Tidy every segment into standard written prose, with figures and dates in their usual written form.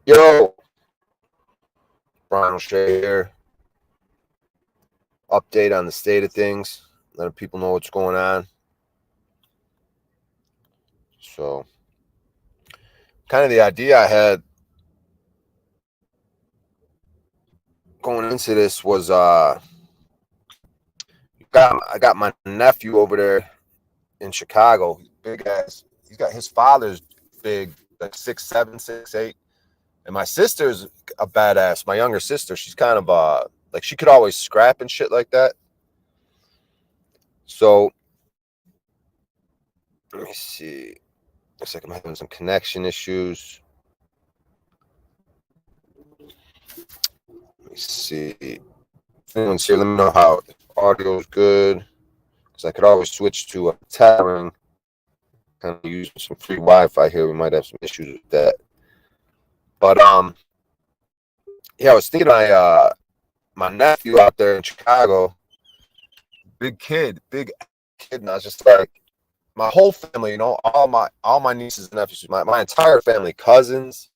Yo, Brian O'Shea here. Update on the state of things, letting people know what's going on. So, kind of the idea I had going into this was I got my nephew over there in Chicago. Big ass. He's got his father's big, like 6'7", 6'8", and my sister's a badass. My younger sister, she's kind of like she could always scrap and shit like that. So let me see. Looks like I'm having some connection issues. Let me see. If anyone's here, let me know how audio is good. Because I could always switch to tethering. Kind of using some free Wi-Fi here. We might have some issues with that. But yeah, I was thinking my nephew out there in Chicago, big kid, and I was just like, my whole family, all my nieces and nephews, my entire family, cousins,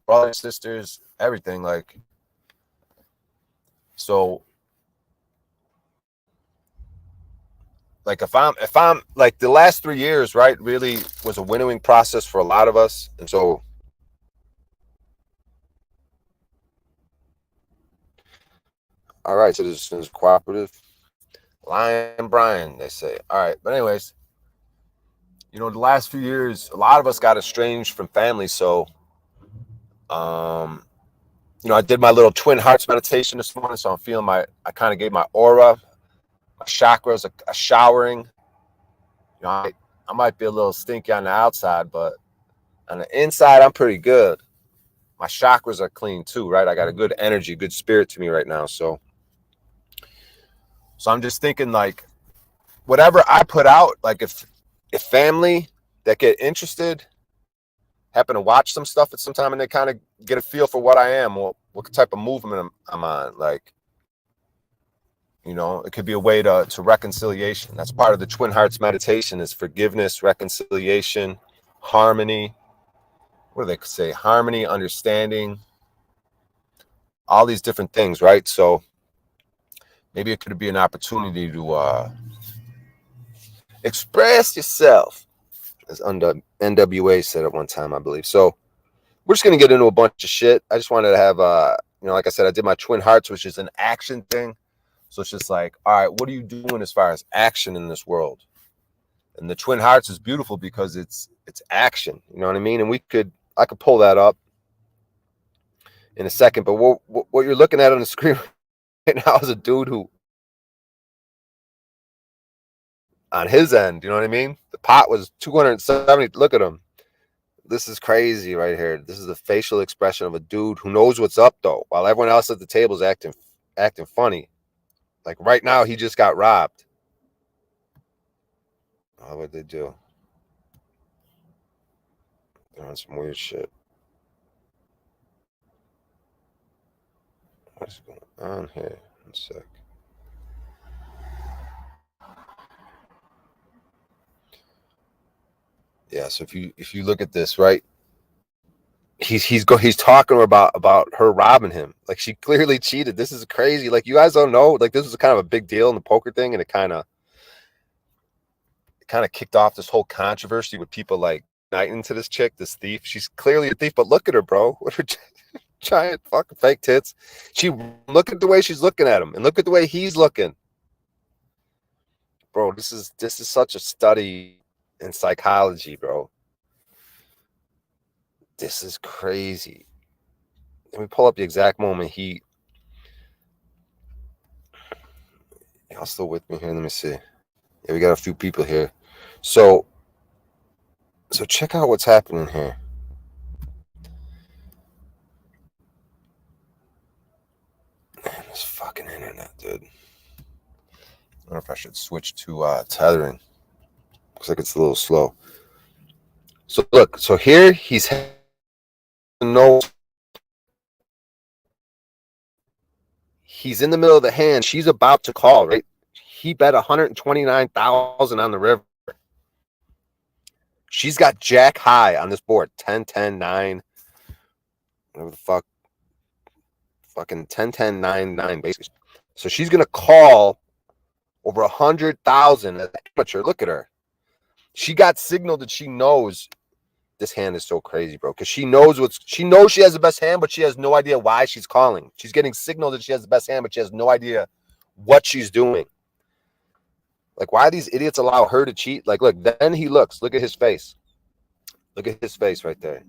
brothers, sisters, everything, like. So like if I'm like the last 3 years, right, really was a winnowing process for a lot of us. And so all right, citizens cooperative. Lion Brian, they say. All right. But anyways, the last few years, a lot of us got estranged from family. So I did my little twin hearts meditation this morning. So I'm feeling I kind of gave my aura, my chakras a showering. I might be a little stinky on the outside, but on the inside, I'm pretty good. My chakras are clean too, right? I got a good energy, good spirit to me right now. So I'm just thinking, like, whatever I put out, like if family that get interested happen to watch some stuff at some time and they kind of get a feel for what I am or what type of movement I'm on, like, it could be a way to reconciliation. That's part of the Twin Hearts meditation is forgiveness, reconciliation, harmony. What do they say? Harmony, understanding, all these different things, right? So maybe it could be an opportunity to express yourself, as NWA said at one time, I believe. So we're just going to get into a bunch of shit. I just wanted to have, like I said, I did my Twin Hearts, which is an action thing. So it's just like, all right, what are you doing as far as action in this world? And the Twin Hearts is beautiful because it's action. You know what I mean? And I could pull that up in a second. But what you're looking at on the screen right now is a dude who, on his end, you know what I mean? The pot was 270. Look at him. This is crazy right here. This is the facial expression of a dude who knows what's up, though, while everyone else at the table is acting funny. Like right now, he just got robbed. Oh, what'd they do? They're on some weird shit. What is going on here? One sec. Yeah, so if you look at this, right, he's talking about her robbing him. Like she clearly cheated. This is crazy. Like you guys don't know. Like this was kind of a big deal in the poker thing, and it kind of kicked off this whole controversy with people like uniting to this chick, this thief. She's clearly a thief, but look at her, bro. With her giant fucking fake tits. Look at the way she's looking at him, and look at the way he's looking, bro. This is such a study in psychology, bro. This is crazy. Let me pull up the exact moment y'all still with me here? Let me see. Yeah, we got a few people here. So check out what's happening here. Man, this fucking internet, dude. I wonder if I should switch to tethering. Looks like it's a little slow. So look, so here he's no. He's in the middle of the hand. She's about to call, right? He bet 129,000 on the river. She's got jack high on this board, 10, 10, 9. whatever the fuck, fucking 10-10-9-9 basically. So she's gonna call over 100,000 as an amateur. Look at her. She got signal that she knows this hand is so crazy, bro. Because she knows she has the best hand, but she has no idea why she's calling. She's getting signal that she has the best hand, but she has no idea what she's doing. Like, why these idiots allow her to cheat? Like, look, then he looks. Look at his face. Look at his face right there.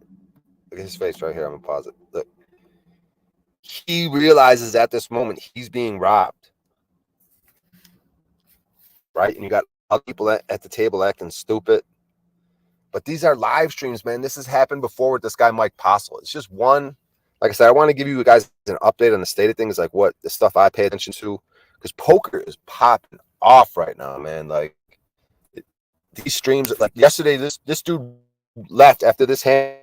Look at his face right here. I'm gonna pause it. Look. He realizes at this moment he's being robbed. Right? And you got other people at the table acting stupid. But these are live streams, man. This has happened before with this guy, Mike Postle. It's just one. Like I said, I want to give you guys an update on the state of things, like what the stuff I pay attention to. Because poker is popping off right now, man. Like, these streams, like yesterday, this dude left after this hand.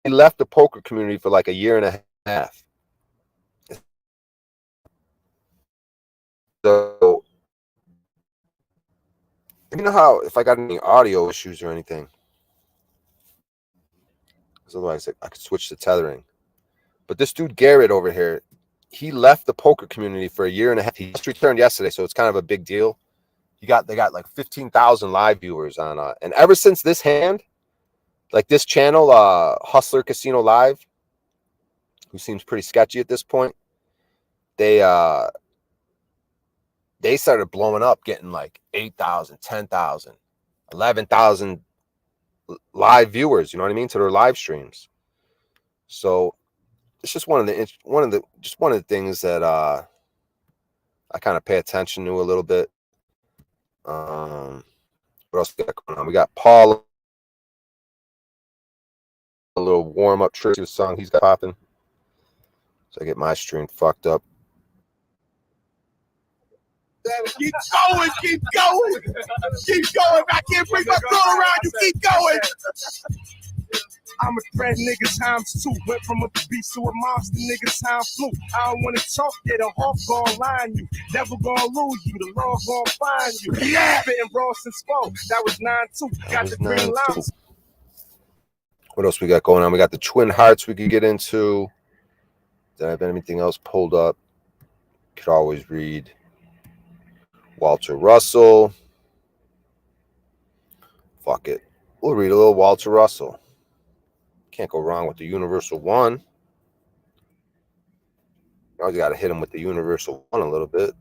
He left the poker community for like a year and a half. So, you know how if I got any audio issues or anything, because otherwise I could switch to tethering. But this dude Garrett over here, he left the poker community for a year and a half. He just returned yesterday, so it's kind of a big deal. They got like 15,000 live viewers on, and ever since this hand, like this channel, Hustler Casino Live, who seems pretty sketchy at this point, they started blowing up, getting like 8,000, 10,000, 11,000 live viewers. You know what I mean, to their live streams. So it's just one of the things that I kind of pay attention to a little bit. What else we got going on? We got Paul, a little warm up trick to the song he's got popping. So I get my stream fucked up. Keep going, keep going, keep going. I can't bring my girl around you. Keep going. I'm a threat niggas times two. Went from a beast to a monster niggas time flew. I don't wanna talk, get a hawk gon' line you. Never gonna lose you, the law gon' find you. Yeah, spitting Boston Spo. That was 9-2. Got the green line. What else we got going on? We got the Twin Hearts we could get into. Did I have anything else pulled up? Could always read Walter Russell. Fuck it. We'll read a little Walter Russell. Can't go wrong with the Universal One. Always got to hit him with the Universal One a little bit.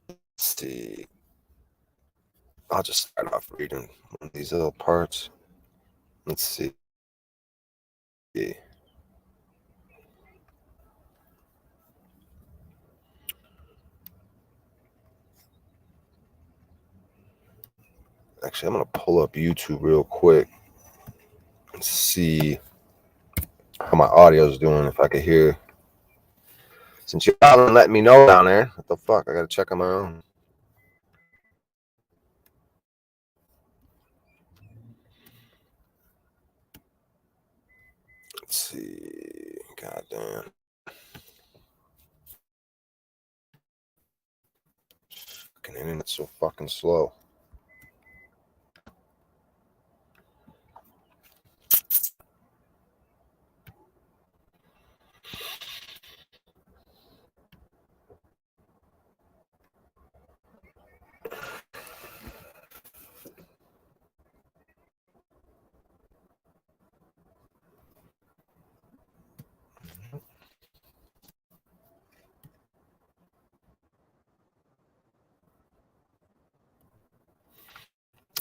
Let's see. I'll just start off reading one of these little parts. Let's see. Actually, I'm going to pull up YouTube real quick and see how my audio is doing, if I can hear. Since y'all didn't let me know down there, what the fuck? I got to check on my own. Let's see. Goddamn. Fucking internet's so fucking slow.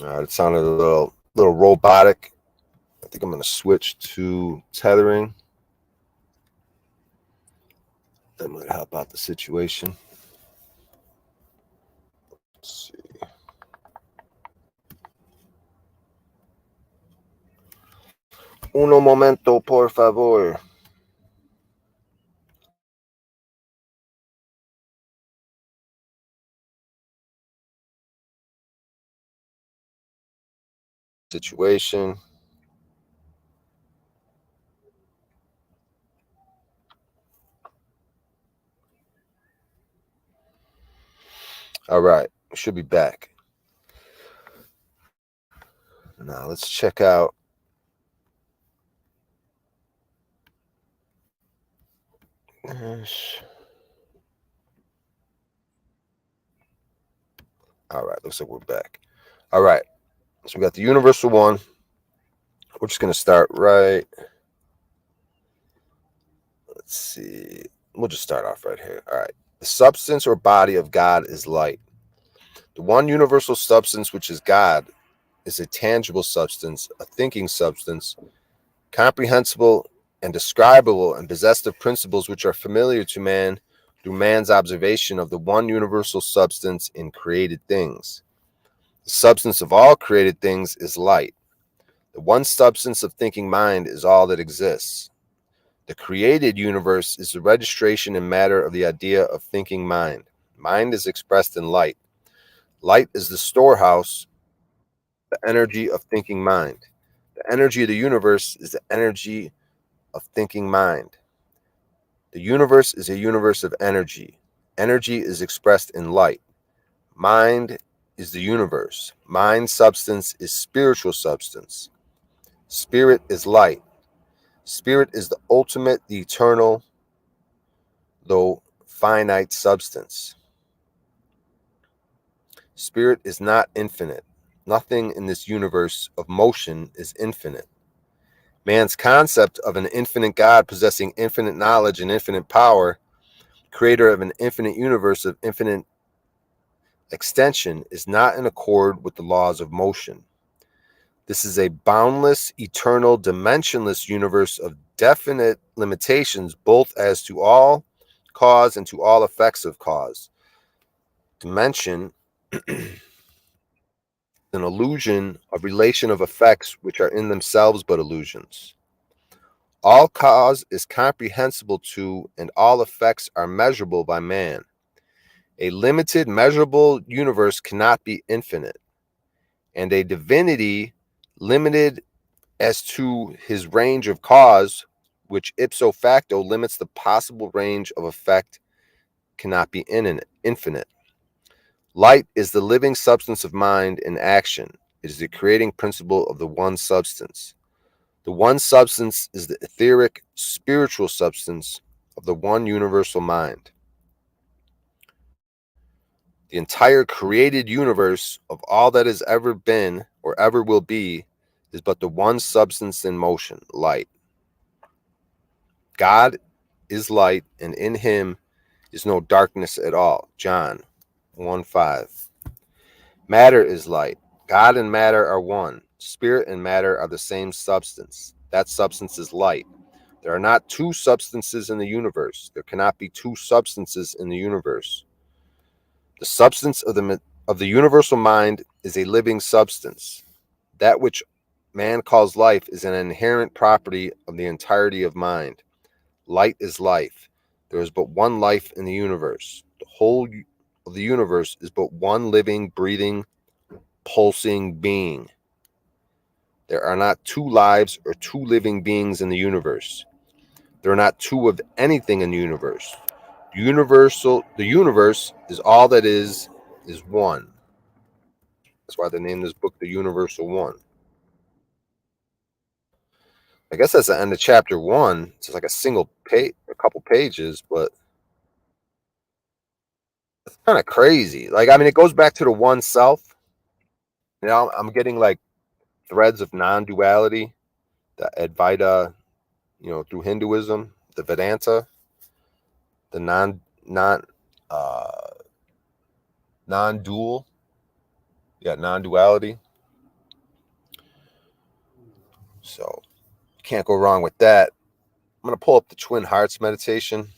It sounded a little robotic. I think I'm going to switch to tethering. That might help out the situation. Let's see. Uno momento, por favor. Situation. All right, we should be back. Now let's check out. All right, looks like we're back. All right, so we got the universal one. We're just going to start right. Let's see. We'll just start off right here. All right. The substance or body of God is light. The one universal substance, which is God, is a tangible substance, a thinking substance, comprehensible and describable, and possessed of principles which are familiar to man through man's observation of the one universal substance in created things. The substance of all created things is light. The one substance of thinking mind is all that exists. The created universe is the registration in matter of the idea of thinking mind. Mind is expressed in light. Light is the storehouse, the energy of thinking mind. The energy of the universe is the energy of thinking mind. The universe is a universe of energy. Energy is expressed in light. Mind is the universe. Mind substance is spiritual substance. Spirit is light. Spirit is the ultimate, the eternal, though finite substance. Spirit is not infinite. Nothing in this universe of motion is infinite. Man's concept of an infinite God possessing infinite knowledge and infinite power, creator of an infinite universe of infinite extension, is not in accord with the laws of motion. This is a boundless, eternal, dimensionless universe of definite limitations, both as to all cause and to all effects of cause. Dimension an illusion of relation of effects which are in themselves but illusions. All cause is comprehensible to, and all effects are measurable by man. A limited, measurable universe cannot be infinite, and a divinity limited as to his range of cause, which ipso facto limits the possible range of effect, cannot be infinite. Light is the living substance of mind in action. It is the creating principle of the one substance. The one substance is the etheric, spiritual substance of the one universal mind. The entire created universe of all that has ever been or ever will be is but the one substance in motion, light. God is light, and in him is no darkness at all. John 1:5. Matter is light. God and matter are one. Spirit and matter are the same substance. That substance is light. There are not two substances in the universe. There cannot be two substances in the universe. The substance of the universal mind is a living substance. That which man calls life is an inherent property of the entirety of mind. Light is life. There is but one life in the universe. The whole of the universe is but one living, breathing, pulsing being. There are not two lives or two living beings in the universe. There are not two of anything in the universe. The universe is all that is one. That's why they named this book The Universal One. I guess that's the end of chapter 1. It's like a single page, a couple pages, but it's kind of crazy. Like, I mean, it goes back to the one self. You know, I'm getting like threads of non-duality, the Advaita, you know, through Hinduism, the Vedanta, the non-dual, non-duality. So can't go wrong with that. I'm gonna pull up the Twin Hearts meditation.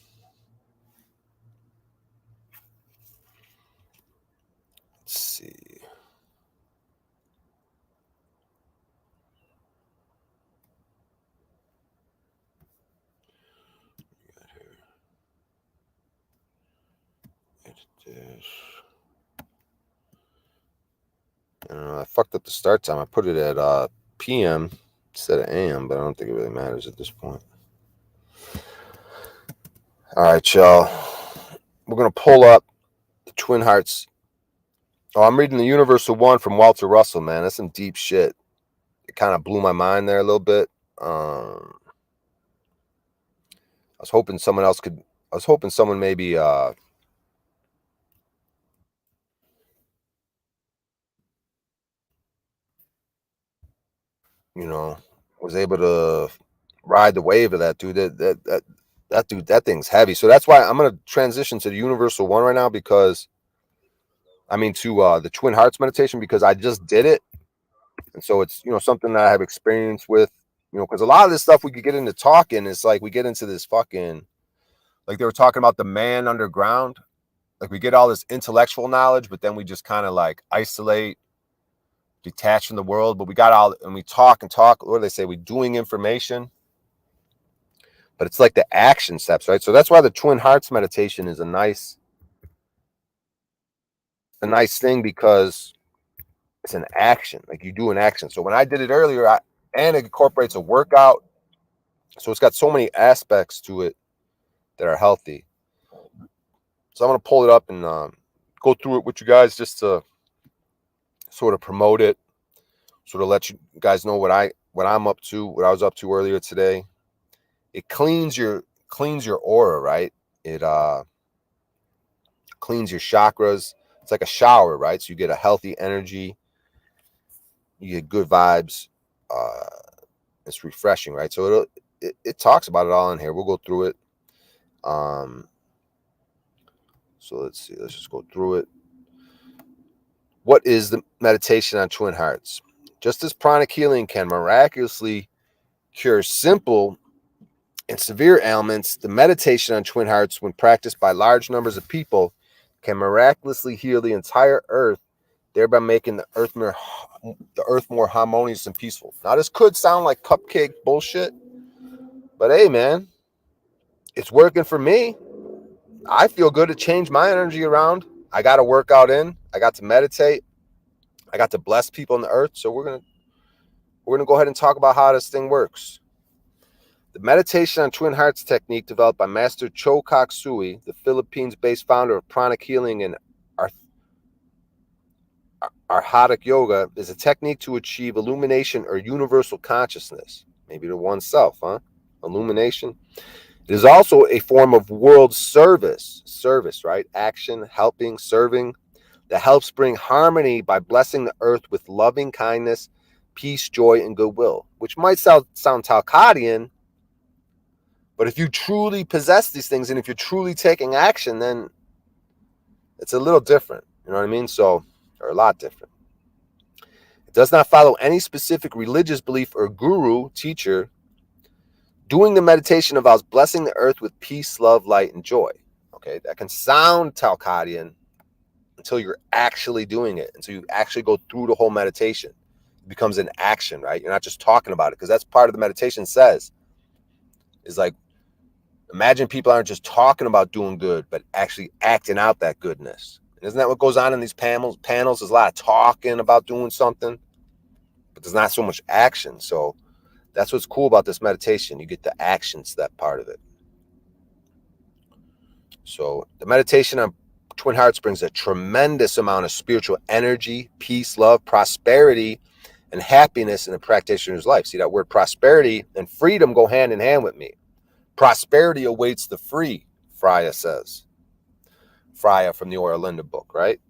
Let's see. I fucked up the start time. I put it at PM instead of AM, but I don't think it really matters at this point. All right, y'all. We're gonna pull up the Twin Hearts. Oh, I'm reading The Universal One from Walter Russell, man. That's some deep shit. it kind of blew my mind there a little bit. I was hoping someone else could. I was hoping someone maybe, was able to ride the wave of that dude. That dude, that thing's heavy. So that's why I'm gonna transition to the Universal One right now, because to the Twin Hearts meditation, because I just did it, and so it's something that I have experience with. Because a lot of this stuff we could get into talking, it's like we get into this fucking, like they were talking about the man underground. Like we get all this intellectual knowledge, but then we just kind of like isolate, detach from the world. But we got all, and we talk and talk. What do they say? We doing information, but it's like the action steps, right? So that's why the Twin Hearts meditation is a nice thing, because it's an action. Like you do an action. So when I did it earlier, and it incorporates a workout, so it's got so many aspects to it that are healthy. So I'm gonna pull it up and go through it with you guys, just to sort of promote it, sort of let you guys know what I'm up to, what I was up to earlier today. It cleans your aura, right? It cleans your chakras. It's like a shower, right? So you get a healthy energy, you get good vibes. It's refreshing, right? So it talks about it all in here. We'll go through it. So let's see. Let's just go through it. What is the meditation on Twin Hearts? Just as pranic healing can miraculously cure simple and severe ailments, the meditation on Twin Hearts, when practiced by large numbers of people, can miraculously heal the entire earth, thereby making the earth more harmonious and peaceful. Now, this could sound like cupcake bullshit, but hey, man, it's working for me. I feel good to change my energy around. I got a workout in. I got to meditate. I got to bless people on the earth. So we're gonna go ahead and talk about how this thing works. The meditation on Twin Hearts technique, developed by Master Cho Kak Sui, the Philippines-based founder of pranic healing and Arhatic yoga, is a technique to achieve illumination or universal consciousness. Maybe to oneself, huh? Illumination. It is also a form of world service, right? Action, helping, serving, that helps bring harmony by blessing the earth with loving kindness, peace, joy, and goodwill, which might sound Talcadian, but if you truly possess these things and if you're truly taking action, then it's a little different. You know what I mean? Or a lot different. It does not follow any specific religious belief or guru, teacher. Doing the meditation involves blessing the earth with peace, love, light, and joy. Okay, that can sound Talcadian until you're actually doing it, until you actually go through the whole meditation. It becomes an action, right? You're not just talking about it, because that's part of the meditation says, is like, imagine people aren't just talking about doing good, but actually acting out that goodness. Isn't that what goes on in these panels? There's a lot of talking about doing something, but there's not so much action. So that's what's cool about this meditation. You get the action step part of it. So the meditation on Twin Hearts brings a tremendous amount of spiritual energy, peace, love, prosperity, and happiness in the practitioner's life. See, that word prosperity and freedom go hand in hand with me. Prosperity awaits the free, Freya says. Freya from the Oera Linda book, right?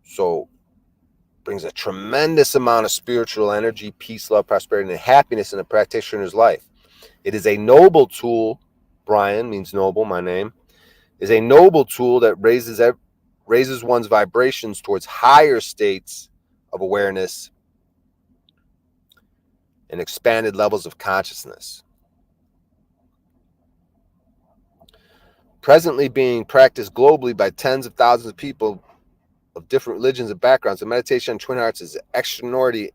So brings a tremendous amount of spiritual energy, peace, love, prosperity, and happiness in the practitioner's life. It is a noble tool. Brian means noble, my name. Is a noble tool that raises one's vibrations towards higher states of awareness and expanded levels of consciousness. Presently being practiced globally by tens of thousands of people of different religions and backgrounds, the meditation on Twin Hearts is extraordinary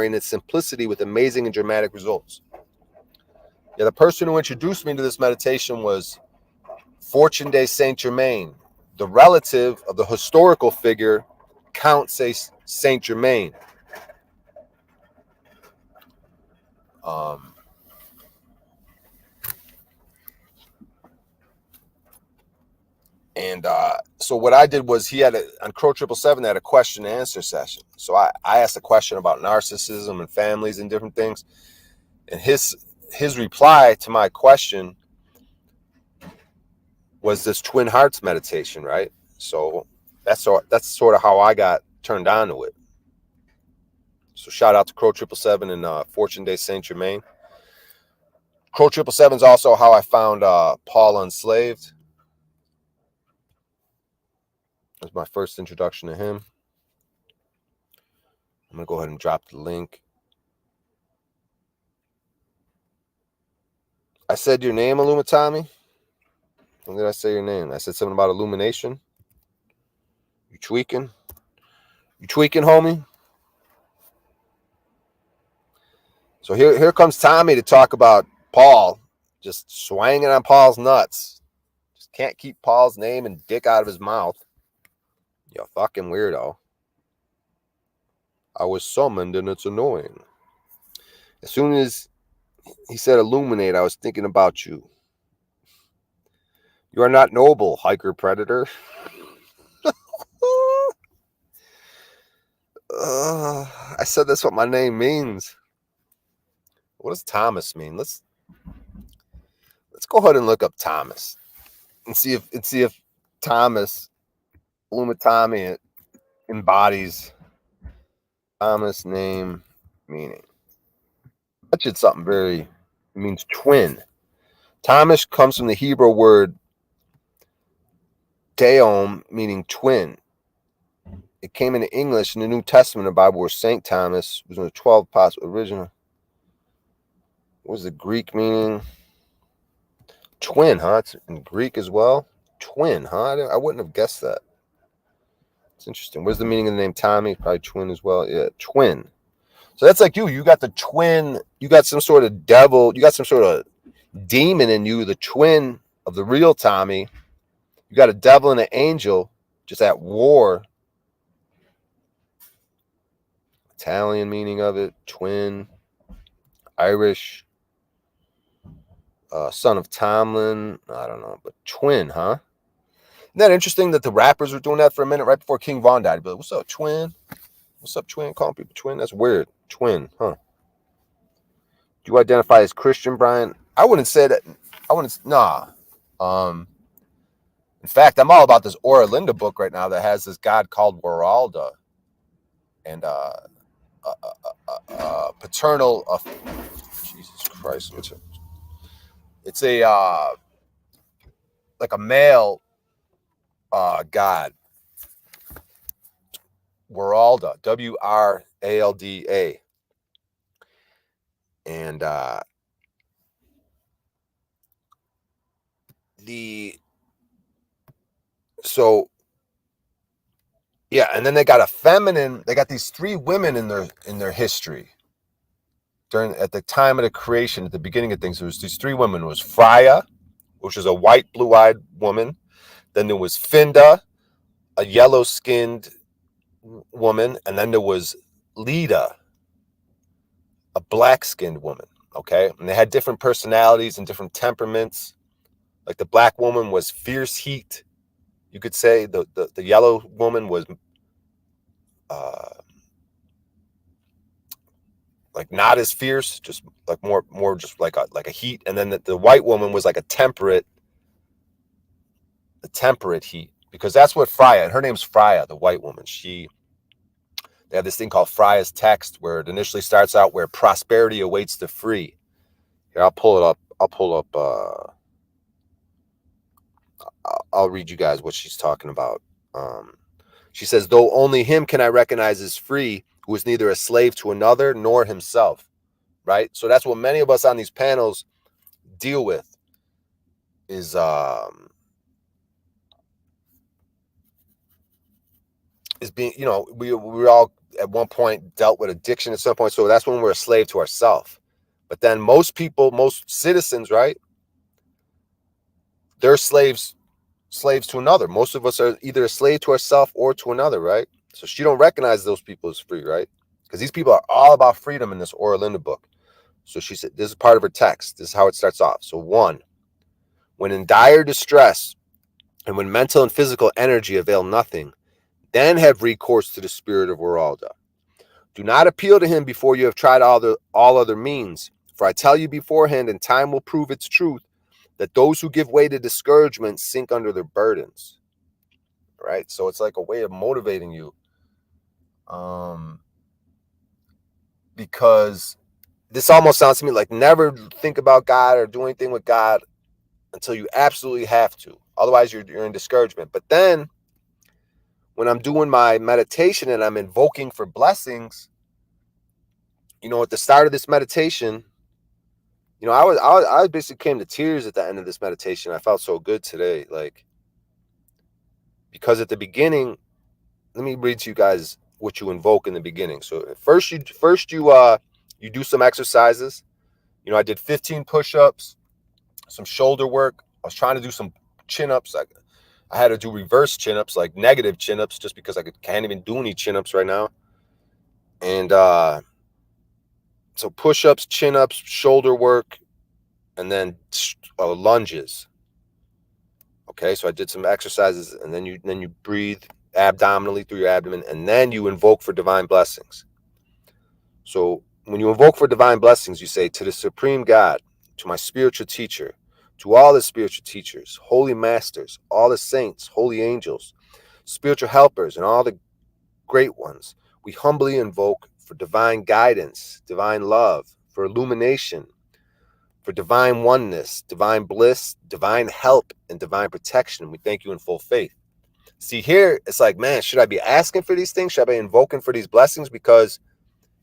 in its simplicity with amazing and dramatic results. Yeah, the person who introduced me to this meditation was Fortune de Saint Germain, the relative of the historical figure Count Saint Germain. And So what I did was he had on Crow 777, they had a question and answer session. So I asked a question about narcissism and families and different things. And his reply to my question was this twin hearts meditation, right? So that's sort of how I got turned on to it. So shout out to Crow 777 and Fortune Day Saint Germain. Crow 777 is also how I found Paul Unslaved. That's my first introduction to him. I'm going to go ahead and drop the link. I said your name, Illumitami? When did I say your name? I said something about illumination. You tweaking? You tweaking, homie? So here comes Tommy to talk about Paul. Just swanging on Paul's nuts. Just can't keep Paul's name and dick out of his mouth. You fucking weirdo. I was summoned and it's annoying. As soon as he said illuminate, I was thinking about you. You are not noble, hiker predator. I said that's what my name means. What does Thomas mean? Let's go ahead and look up Thomas and see if Thomas Illumitami embodies Thomas name meaning. That shit's something it means twin. Thomas comes from the Hebrew word Deom, meaning twin. It came into English in the New Testament of the Bible where St. Thomas was in the 12 apostles original. What was the Greek meaning? Twin, huh? It's in Greek as well. Twin, huh? I wouldn't have guessed that. It's interesting. What's the meaning of the name Tommy? Probably twin as well. Yeah, twin. So that's like you. You got the twin. You got some sort of devil. You got some sort of demon in you, the twin of the real Tommy. You got a devil and an angel just at war. Italian meaning of it, twin, Irish, son of Tomlin. I don't know, but twin, huh? Isn't that interesting that the rappers were doing that for a minute right before King Von died? But what's up, twin? What's up, twin? Calling people twin? That's weird. Twin, huh? Do you identify as Christian, Brian? I wouldn't say that. I wouldn't. Nah. In fact, I'm all about this Aura Linda book right now that has this god called Waralda, and paternal. Jesus Christ! It's a like a male god. Waralda, Wralda, and yeah, and then they got a feminine. They got these three women in their history at the time of the creation, at the beginning of things. There was these three women. It was Freya, which was a white, blue-eyed woman. Then there was Finda, a yellow-skinned woman, and then there was Leda, a black-skinned woman. Okay, and they had different personalities and different temperaments. Like the black woman was fierce heat, you could say. The yellow woman was like not as fierce, just like more just like a heat. And then the white woman was like a temperate heat, because that's what Freya, and her name's Freya, the white woman. They have this thing called Freya's text, where it initially starts out where prosperity awaits the free. Here, I'll pull up. I'll read you guys what she's talking about. She says, though only him can I recognize as free, who is neither a slave to another nor himself. Right? So that's what many of us on these panels deal with, is being, we all at one point dealt with addiction at some point. So that's when we're a slave to ourselves. But then most people, most citizens, right, they're slaves to another. Most of us are either a slave to ourselves or to another, right? So she don't recognize those people as free, right? Because these people are all about freedom in this Aura Linda book. So she said, this is part of her text. This is how it starts off. So 1, when in dire distress, And when mental and physical energy avail nothing, then have recourse to the spirit of Geralda. Do not appeal to him before you have tried all other means, for I tell you beforehand, and time will prove its truth, that those who give way to discouragement sink under their burdens. Right? So it's like a way of motivating you. Because this almost sounds to me like never think about God or do anything with God until you absolutely have to. Otherwise, you're in discouragement. But then when I'm doing my meditation and I'm invoking for blessings, at the start of this meditation, I basically came to tears at the end of this meditation. I felt so good today, because at the beginning, let me read to you guys what you invoke in the beginning. So first you do some exercises. I did 15 push-ups, some shoulder work. I was trying to do some chin-ups. I had to do reverse chin-ups, like negative chin-ups, just because can't even do any chin-ups right now. And so push-ups, chin-ups, shoulder work, and then lunges. Okay, so I did some exercises, and then you breathe abdominally through your abdomen, and then you invoke for divine blessings. So when you invoke for divine blessings, you say, to the supreme God, to my spiritual teacher, to all the spiritual teachers, holy masters, all the saints, holy angels, spiritual helpers, and all the great ones, we humbly invoke for divine guidance, divine love, for illumination, for divine oneness, divine bliss, divine help, and divine protection. We thank you in full faith. See, here, it's like, man, should I be asking for these things? Should I be invoking for these blessings? Because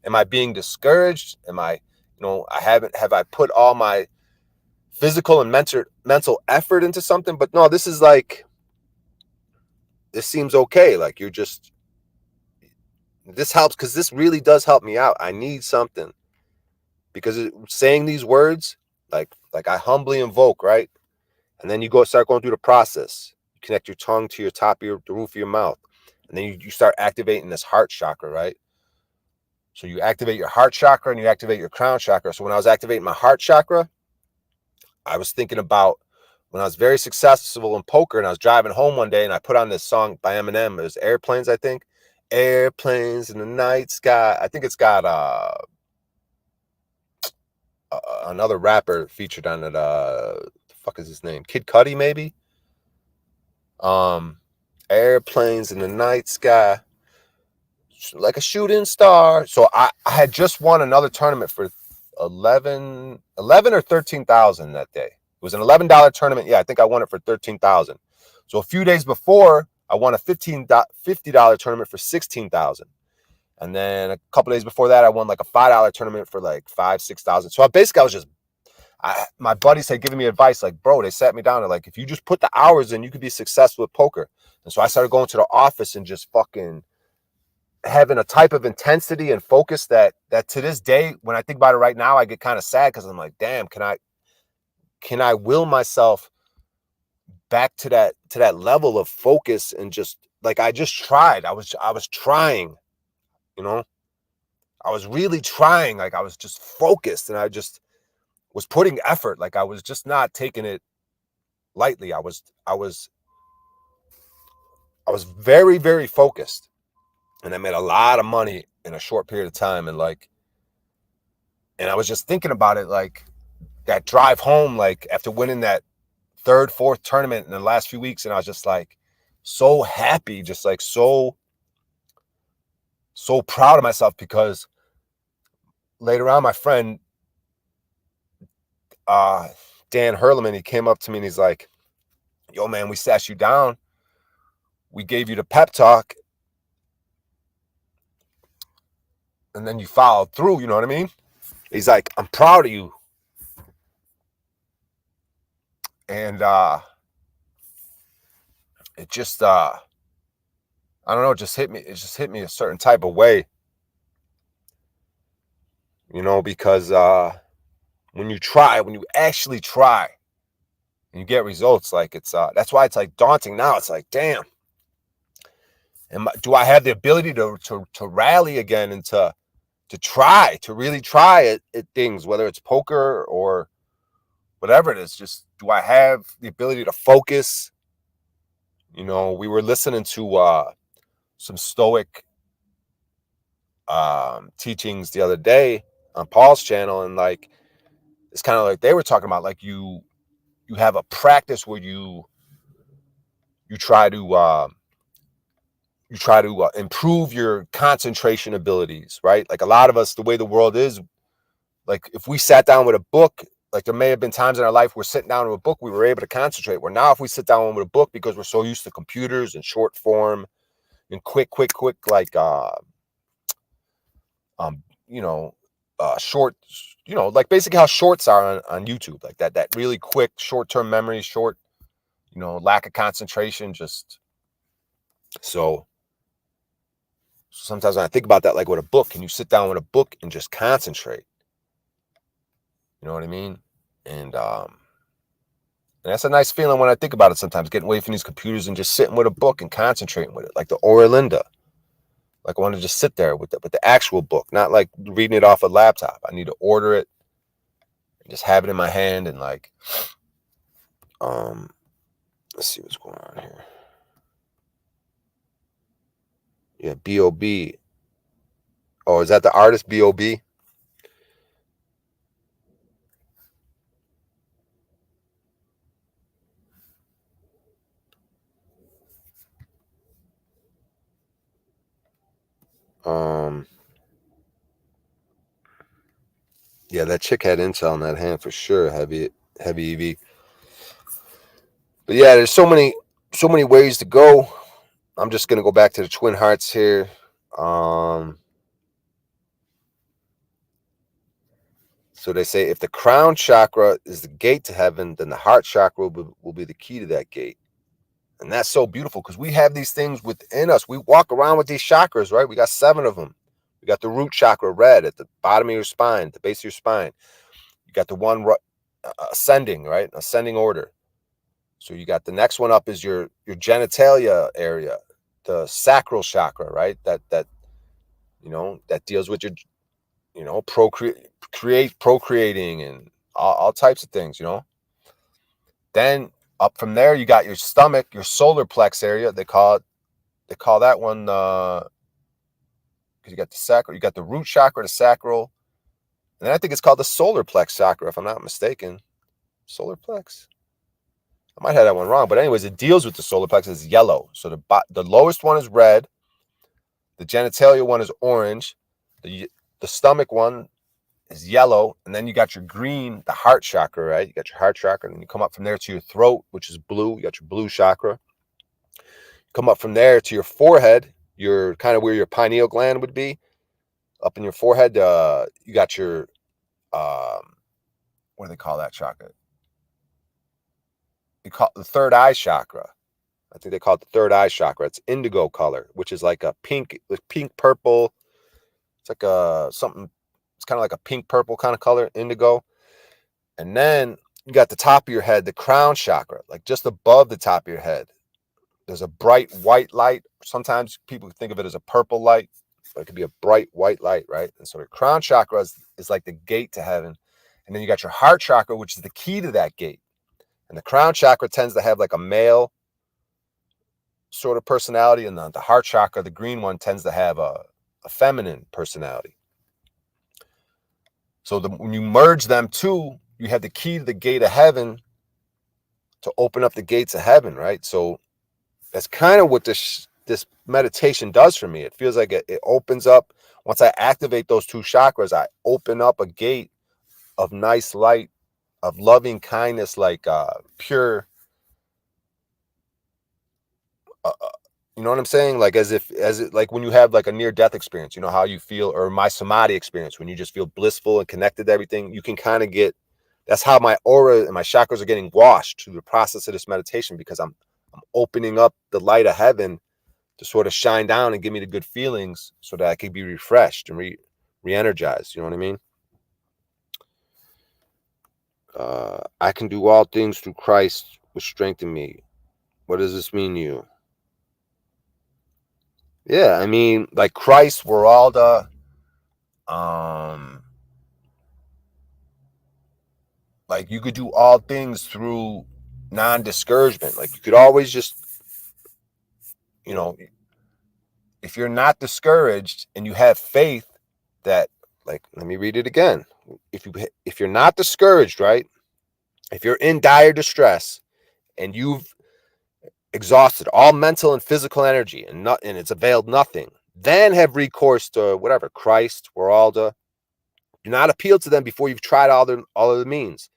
am I being discouraged? Am I, have I put all my physical and mental effort into something? But no, this seems okay. Like this helps, because this really does help me out. I need something, because saying these words, like I humbly invoke, right? And then you start going through the process. You connect your tongue to the roof of your mouth. And then you start activating this heart chakra, right? So you activate your heart chakra and you activate your crown chakra. So when I was activating my heart chakra, I was thinking about when I was very successful in poker, and I was driving home one day and I put on this song by Eminem. It was Airplanes, I think. Airplanes in the night sky. I think it's got another rapper featured on it. The fuck is his name? Kid Cudi, maybe? Airplanes in the night sky, like a shooting star. So I had just won another tournament for 11 or 13,000 that day. It was an $11 tournament. Yeah, I think I won it for 13,000. So a few days before, I won a $50 tournament for 16,000. And then a couple days before that, I won like a $5 tournament for like 5,000-6,000. So I was just, my buddies had given me advice, like, bro, they sat me down and like, if you just put the hours in, you could be successful with poker. And so I started going to the office and just fucking having a type of intensity and focus that to this day, when I think about it right now, I get kind of sad, because I'm like, damn, can I will myself back to that level of focus, and just like, I just tried. I was trying, I was really trying. Like, I was just focused, and I just was putting effort. Like, I was just not taking it lightly. I was very, very focused, and I made a lot of money in a short period of time. And I was just thinking about it, like that drive home, like after winning that third, fourth tournament in the last few weeks. And I was just like, so happy, just like so proud of myself, because later on, my friend, Dan Hurleman, he came up to me and he's like, yo, man, we sat you down. We gave you the pep talk. And then you followed through, you know what I mean? He's like, I'm proud of you. And it just, I don't know, it just hit me a certain type of way. Because when you actually try and you get results, like that's why it's like daunting now. It's like, damn, do I have the ability to rally again, and to really try at things, whether it's poker or whatever it is? Just, do I have the ability to focus You know, we were listening to some Stoic teachings the other day on Paul's channel, and like it's kind of like they were talking about like you have a practice where you try to improve your concentration abilities, right? Like a lot of us, the way the world is, like if we sat down with a book, like there may have been times in our life we're sitting down with a book, we were able to concentrate. Where now if we sit down with a book, because we're so used to computers and short form and quick, like you know, short, you know, like basically how shorts are on YouTube, like that really quick short-term memory, short, you know, lack of concentration. Just so sometimes when I think about that, like with a book, can you sit down with a book and just concentrate? You know what I mean? And that's a nice feeling when I think about it sometimes, getting away from these computers and just sitting with a book and concentrating with it, like the Oralinda. Like I want to just sit there with the actual book, not like reading it off a laptop. I need to order it and just have it in my hand and like, let's see what's going on here. Yeah, B.O.B. Oh, is that the artist B.O.B.? Yeah, that chick had intel in that hand for sure. Heavy EV. But yeah, there's so many ways to go. I'm just gonna go back to the twin hearts here. So they say if the crown chakra is the gate to heaven, then the heart chakra will be the key to that gate. And that's so beautiful because we have these things within us. We walk around with these chakras, right? We got 7 of them. We got the root chakra red at the bottom of your spine, the base of your spine. You got the one ascending, right? Ascending order. So you got the next one up is your genitalia area, the sacral chakra, right? That you know, that deals with your, you know, procreating and all types of things, you know. Then up from there, you got your stomach, your solar plex area. They call that one because you got the sacral, you got the root chakra, the sacral, and then I think it's called the solar plex chakra, if I'm not mistaken. Solar plex. I might have that one wrong, but anyways, it deals with the solar plexus. It's yellow. So the lowest one is red. The genitalia one is orange. The stomach one is yellow, and then you got your green, the heart chakra, right? You got your heart chakra, and you come up from there to your throat, which is blue. You got your blue chakra. Come up from there to your forehead, your kind of where your pineal gland would be. Up in your forehead, you got your what do they call that chakra? You call it the third eye chakra. I think they call it the third eye chakra. It's indigo color, which is like a pink purple. It's like something. It's kind of like a pink purple kind of color, indigo. And then you got the top of your head, the crown chakra, like just above the top of your head. There's a bright white light. Sometimes people think of it as a purple light, but it could be a bright white light, right? And so the crown chakra is like the gate to heaven. And then you got your heart chakra, which is the key to that gate. And the crown chakra tends to have like a male sort of personality, and the heart chakra, the green one, tends to have a feminine personality. So when you merge them two, you have the key to the gate of heaven to open up the gates of heaven, right? So that's kind of what this meditation does for me. It feels like it opens up. Once I activate those 2 chakras, I open up a gate of nice light, of loving kindness, like pure. You know what I'm saying? Like like when you have like a near death experience, you know how you feel, or my samadhi experience, when you just feel blissful and connected to everything, you can kind of get, that's how my aura and my chakras are getting washed through the process of this meditation, because I'm opening up the light of heaven to sort of shine down and give me the good feelings so that I can be refreshed and re-energized. You know what I mean? I can do all things through Christ, which strengthen me. What does this mean to you? Yeah, I mean, like Christ, we're all the like you could do all things through non-discouragement. Like you could always just you know, if you're not discouraged and you have faith that, like, let me read it again. If you're not discouraged, right? If you're in dire distress and you've exhausted all mental and physical energy and it's availed nothing, then have recourse to whatever, Christ, Weralda. Do not appeal to them before you've tried all of the means.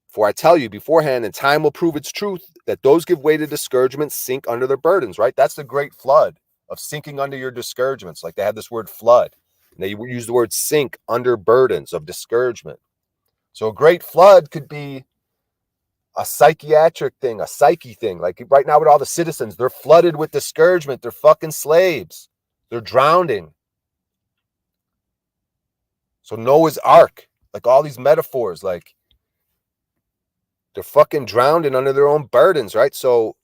For I tell you beforehand, and time will prove its truth, that those give way to discouragement sink under their burdens, right? That's the great flood of sinking under your discouragements. Like they have this word flood. And they use the word sink under burdens of discouragement. So a great flood could be a psychiatric thing, a psyche thing. Like right now with all the citizens, they're flooded with discouragement. They're fucking slaves. They're drowning. So Noah's Ark, like all these metaphors, like they're fucking drowning under their own burdens, right? So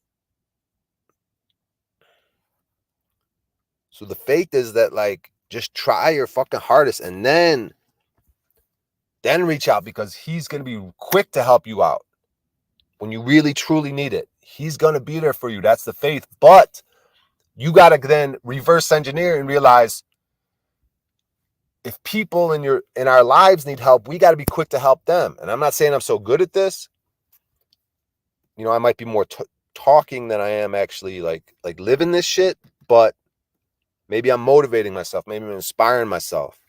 the faith is that, like, just try your fucking hardest and then reach out, because he's going to be quick to help you out when you really truly need it. He's going to be there for you. That's the faith. But you got to then reverse engineer and realize if people in our lives need help, we got to be quick to help them. And I'm not saying I'm so good at this. You know, I might be more talking than I am actually like living this shit, but maybe I'm motivating myself. Maybe I'm inspiring myself.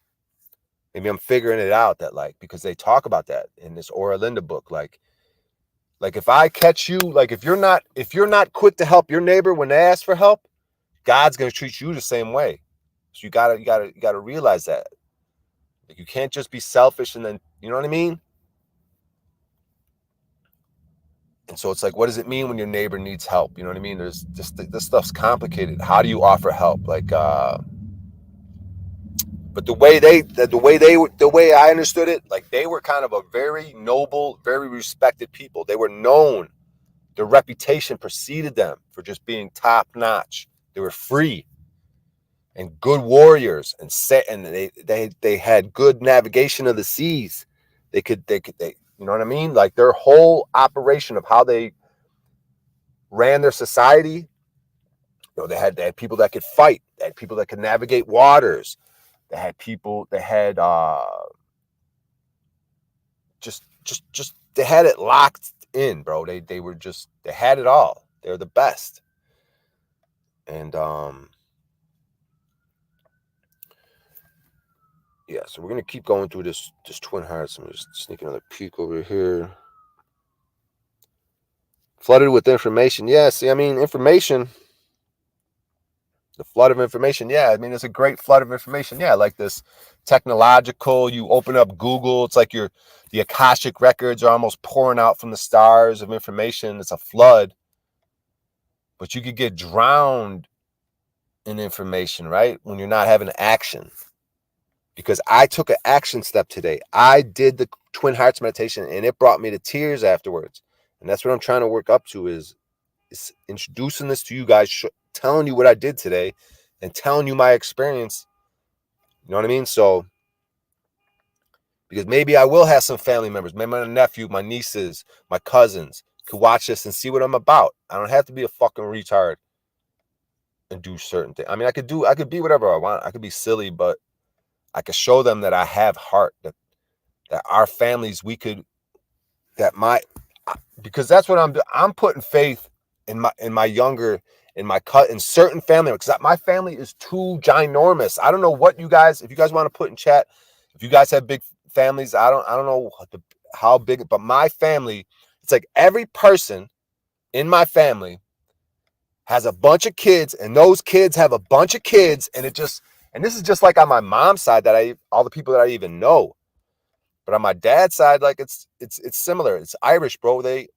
Maybe I'm figuring it out that, like, because they talk about that in this Ora Linda book. Like if I catch you, like if you're not quick to help your neighbor when they ask for help, God's going to treat you the same way. So you gotta realize that. Like, you can't just be selfish and then, you know what I mean? And so it's like, what does it mean when your neighbor needs help? You know what I mean? There's just, this stuff's complicated. How do you offer help? Like, but the way I understood it, like they were kind of a very noble, very respected people. They were known. Their reputation preceded them for just being top notch. They were free and good warriors, and they had good navigation of the seas. They you know what I mean? Like their whole operation of how they ran their society, you know, they had people that could fight, they had people that could navigate waters, they had just they had it locked in, bro. They had it all. They're the best. And yeah, so we're gonna keep going through this Twin Hearts. I'm just sneaking another peek over here. Flooded with information. Yeah, see, I mean, information. The flood of information. Yeah, I mean, it's a great flood of information. Yeah, like this technological. You open up Google, it's like the Akashic records are almost pouring out from the stars of information. It's a flood, but you could get drowned in information, right? When you're not having action. Because I took an action step today. I did the Twin Hearts meditation, and it brought me to tears afterwards. And that's what I'm trying to work up to is introducing this to you guys, telling you what I did today, and telling you my experience. You know what I mean? So, because maybe I will have some family members, maybe my nephew, my nieces, my cousins could watch this and see what I'm about. I don't have to be a fucking retard and do certain things. I mean, I could be whatever I want. I could be silly, but I could show them that I have heart, that our families, because that's what I'm doing. I'm putting faith in certain family, because my family is too ginormous. I don't know what if you guys want to put in chat, if you guys have big families, I don't know how big, but my family, it's like every person in my family has a bunch of kids, and those kids have a bunch of kids, and this is just like on my mom's side, all the people that I even know. But on my dad's side, like it's similar. It's Irish, bro. They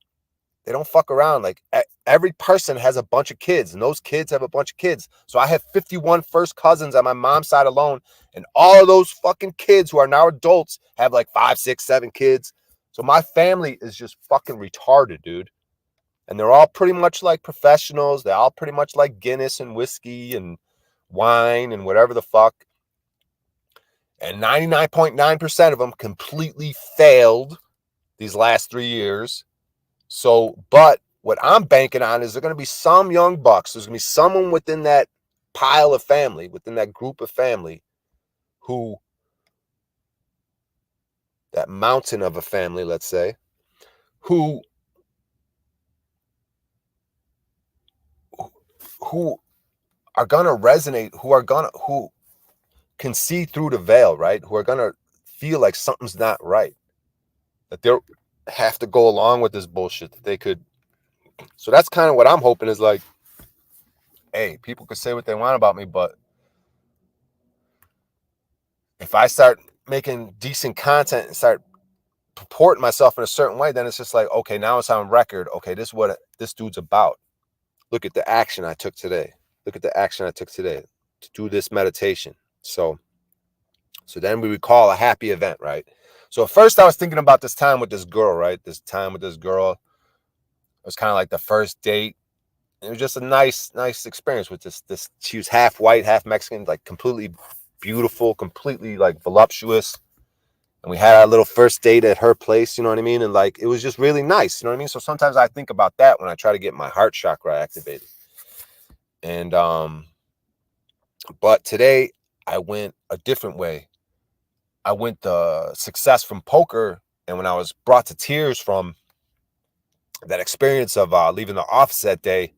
don't fuck around. Like every person has a bunch of kids, and those kids have a bunch of kids. So I have 51 first cousins on my mom's side alone, and all of those fucking kids who are now adults have like 5, 6, 7 kids. So my family is just fucking retarded, dude. And they're all pretty much like professionals. They all pretty much like Guinness and whiskey and wine and whatever the fuck. And 99.9% of them completely failed these last 3 years. So, but what I'm banking on is there going to be some young bucks. There's going to be someone within that pile of family, within that group of family, who, that mountain of a family, let's say, who are going to resonate, who can see through the veil, right? Who are going to feel like something's not right, that they have to go along with this bullshit, that they could. So that's kind of what I'm hoping is like, hey, people could say what they want about me, but if I start making decent content and start purporting myself in a certain way, then it's just like, okay, now it's on record. Okay, this is what this dude's about. Look at the action I took today. Look at the action I took today to do this meditation. So then we recall a happy event, right? So at first I was thinking about this time with this girl, right? This time with this girl. It was kind of like the first date. It was just a nice experience with this. She was half white, half Mexican, like completely beautiful, completely like voluptuous. And we had our little first date at her place, you know what I mean? And like, it was just really nice, you know what I mean? So sometimes I think about that when I try to get my heart chakra activated. And, but today I went a different way. I went the success from poker. And when I was brought to tears from that experience of leaving the office that day,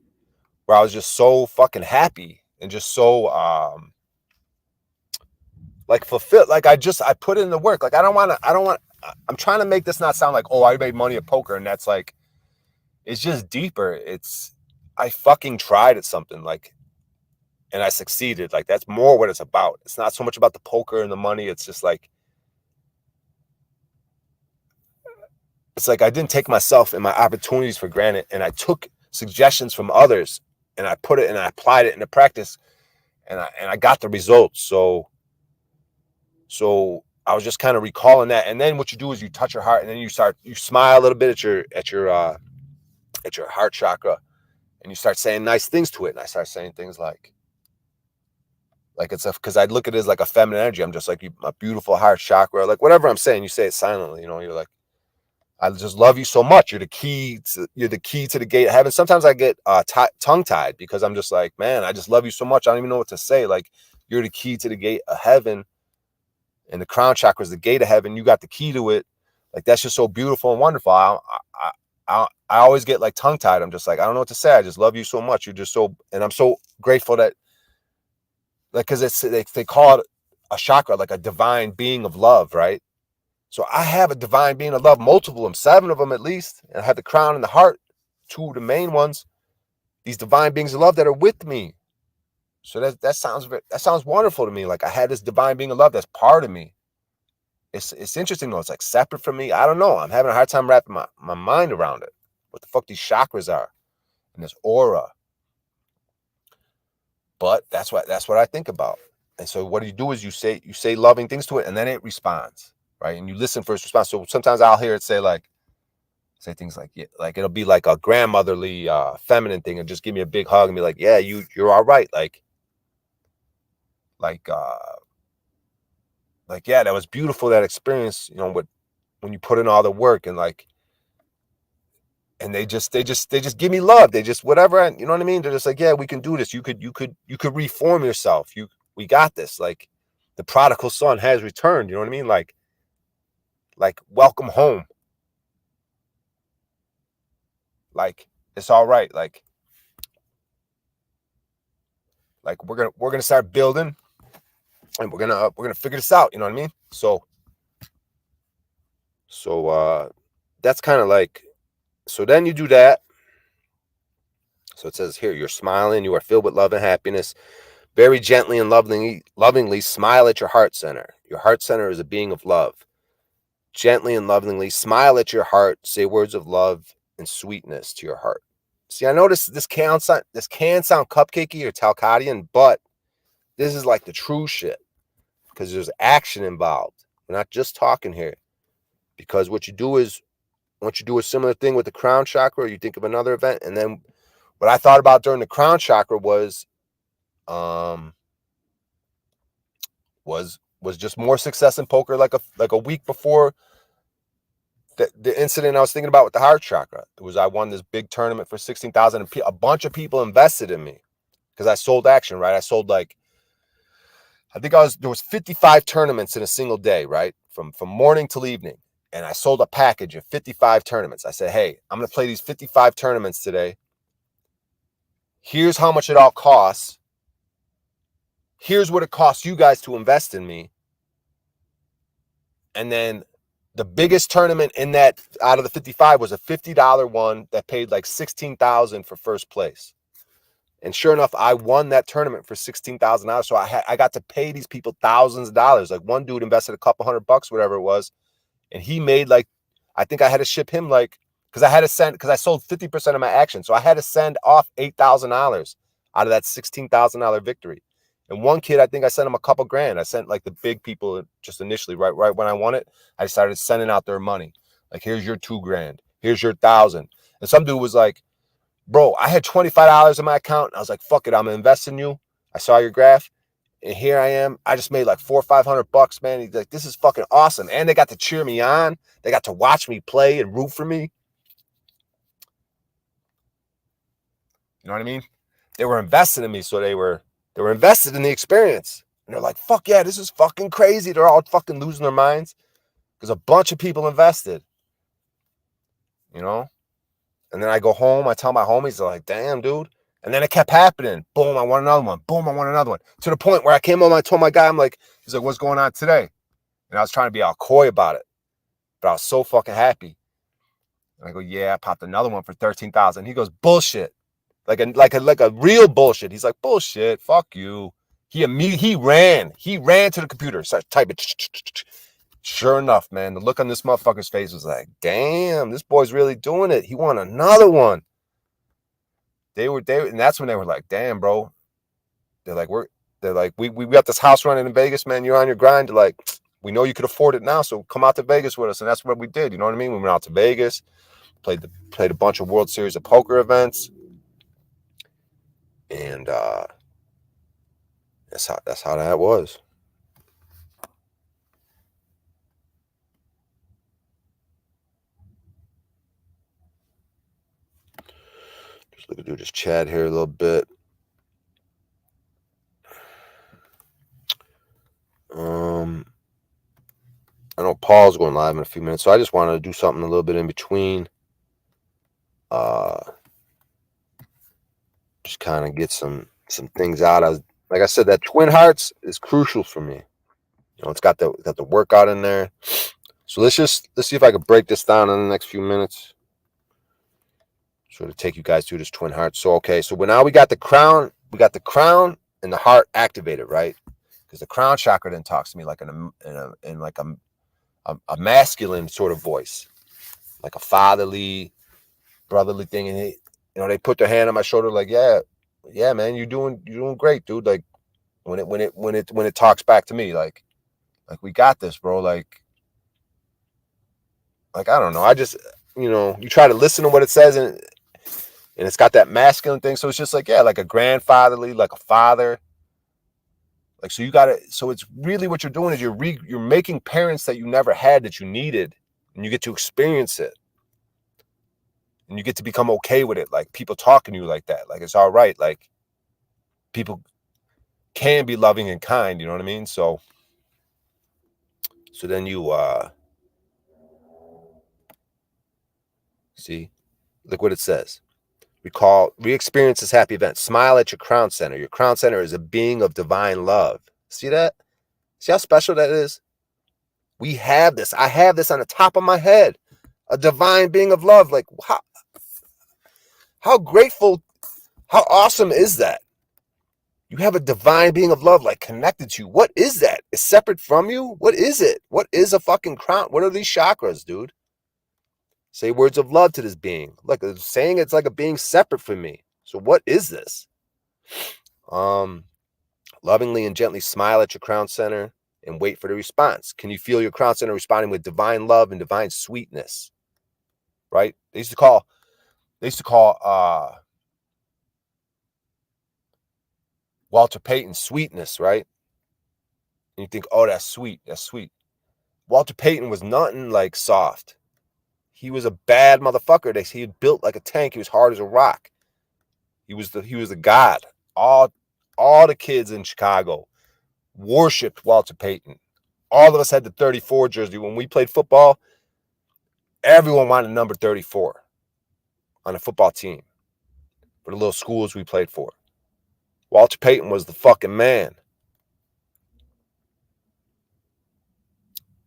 where I was just so fucking happy and just so, like fulfilled. Like I put in the work. Like I'm trying to make this not sound like, oh, I made money at poker. And that's like, it's just deeper. I fucking tried at something, like, and I succeeded. Like, that's more what it's about. It's not so much about the poker and the money. It's just like, I didn't take myself and my opportunities for granted. And I took suggestions from others and I put it and I applied it into practice and I got the results. So I was just kind of recalling that. And then what you do is you touch your heart and then you smile a little bit at your heart chakra and you start saying nice things to it. And I start saying things like it's because I look at it as like a feminine energy. I'm just like, my beautiful heart chakra, like whatever I'm saying, you say it silently, you know, you're like, I just love you so much. You're the key to the gate of heaven. Sometimes I get tongue tied because I'm just like, man, I just love you so much. I don't even know what to say. Like, you're the key to the gate of heaven. And the crown chakra is the gate of heaven. You got the key to it. Like, that's just so beautiful and wonderful. I always get like tongue tied. I'm just like, I don't know what to say. I just love you so much. You're just so, and I'm so grateful that, like, because they call it a chakra, like a divine being of love, right? So I have a divine being of love, multiple of them, 7 of them at least. And I have the crown and the heart, 2 of the main ones. These divine beings of love that are with me. So that sounds wonderful to me. Like, I had this divine being of love that's part of me. It's interesting though. It's like separate from me. I don't know. I'm having a hard time wrapping my mind around it. What the fuck these chakras are and this aura. But that's what I think about. And so what you do is you say loving things to it, and then it responds, right? And you listen for its response. So sometimes I'll hear it say things like, yeah, like it'll be like a grandmotherly, feminine thing, and just give me a big hug and be like, yeah, you're all right. Like, yeah, that was beautiful, that experience, you know, when you put in all the work and like, and they just give me love. They just, whatever, you know what I mean? They're just like, yeah, we can do this. You could reform yourself. We got this. Like, the prodigal son has returned. You know what I mean? Like welcome home. Like, it's all right. Like we're gonna start building, and we're gonna figure this out. You know what I mean? So that's kind of like, so then you do that. So it says here, you're smiling, you are filled with love and happiness. Very gently and lovingly smile at your heart center. Your heart center is a being of love. Gently and lovingly smile at your heart. Say words of love and sweetness to your heart. See, I notice this can sound cupcakey or Talcottian, but this is like the true shit because there's action involved. We're not just talking here. Because what you do is, once you do a similar thing with the crown chakra, you think of another event, and then what I thought about during the crown chakra was just more success in poker, like a week before the incident I was thinking about with the heart chakra. It was I won this big tournament for 16,000, and a bunch of people invested in me because I sold action, right? I sold like, I think there was 55 tournaments in a single day, right? From morning till evening. And I sold a package of 55 tournaments. I said, hey, I'm going to play these 55 tournaments today. Here's how much it all costs. Here's what it costs you guys to invest in me. And then the biggest tournament in that out of the 55 was a $50 one that paid like $16,000 for first place. And sure enough, I won that tournament for $16,000. So I got to pay these people thousands of dollars. Like one dude invested a couple $100, whatever it was. And he made like, I think I had to ship him like, because I sold 50% of my action. So I had to send off $8,000 out of that $16,000 victory. And one kid, I think I sent him a couple grand. I sent like the big people just initially, right when I won it, I started sending out their money. Like, here's your $2,000. Here's your $1,000. And some dude was like, bro, I had $25 in my account. And I was like, fuck it, I'm investing in you. I saw your graph. And here I am. I just made like $400 or $500, man. He's like, this is fucking awesome. And they got to cheer me on. They got to watch me play and root for me. You know what I mean? They were invested in me, so they were invested in the experience. And they're like, fuck yeah, this is fucking crazy. They're all fucking losing their minds because a bunch of people invested. You know? And then I go home. I tell my homies, they're like, damn, dude. And then it kept happening. Boom, I won another one. Boom, I won another one. To the point where I came home, I told my guy, I'm like, he's like, what's going on today? And I was trying to be all coy about it. But I was so fucking happy. And I go, yeah, I popped another one for 13,000. He goes, bullshit. Like a real bullshit. He's like, bullshit, fuck you. He ran to the computer, started typing. Sure enough, man, the look on this motherfucker's face was like, damn, this boy's really doing it. He won another one. And that's when they were like, damn, bro. They're like, we got this house running in Vegas, man. You're on your grind. They're like, we know you could afford it now, so come out to Vegas with us. And that's what we did. You know what I mean? We went out to Vegas, played a bunch of World Series of Poker events. And that's how that was. Just looking through this chat here a little bit. I know Paul's going live in a few minutes, so I just wanted to do something a little bit in between. Just kind of get some things out. Like I said, that Twin Hearts is crucial for me. You know, it's got the workout in there. So let's see if I can break this down in the next few minutes. Sort of take you guys through this Twin Hearts. So okay, so now we got the crown and the heart activated, right? Because the crown chakra then talks to me like in a masculine sort of voice, like a fatherly, brotherly thing. And they put their hand on my shoulder, like, yeah, man, you're doing great, dude. Like when it talks back to me, like we got this, bro. Like I don't know. I just, you try to listen to what it says, and it's got that masculine thing. So it's just like, yeah, like a grandfatherly, like a father. Like, so you got to, so it's really what you're doing is you're making parents that you never had, that you needed, and you get to experience it. And you get to become okay with it. Like people talking to you like that. Like, it's all right. Like people can be loving and kind, you know what I mean? So then you, see, look what it says. Re-experience this happy event. Smile at your crown center. Your crown center is a being of divine love. See that? See how special that is? We have this. I have this on the top of my head. A divine being of love. Like, how grateful, how awesome is that? You have a divine being of love, like, connected to you. What is that? It's separate from you? What is it? What is a fucking crown? What are these chakras, dude? Say words of love to this being. Look, it's saying it's like a being separate from me. So what is this? Lovingly and gently smile at your crown center and wait for the response. Can you feel your crown center responding with divine love and divine sweetness? Right? They used to call Walter Payton sweetness, right? And you think, oh, that's sweet. That's sweet. Walter Payton was nothing like soft. He was a bad motherfucker. He had built like a tank. He was hard as a rock. He was the god. All the kids in Chicago worshipped Walter Payton. All of us had the 34 jersey. When we played football, everyone wanted number 34 on a football team for the little schools we played for. Walter Payton was the fucking man.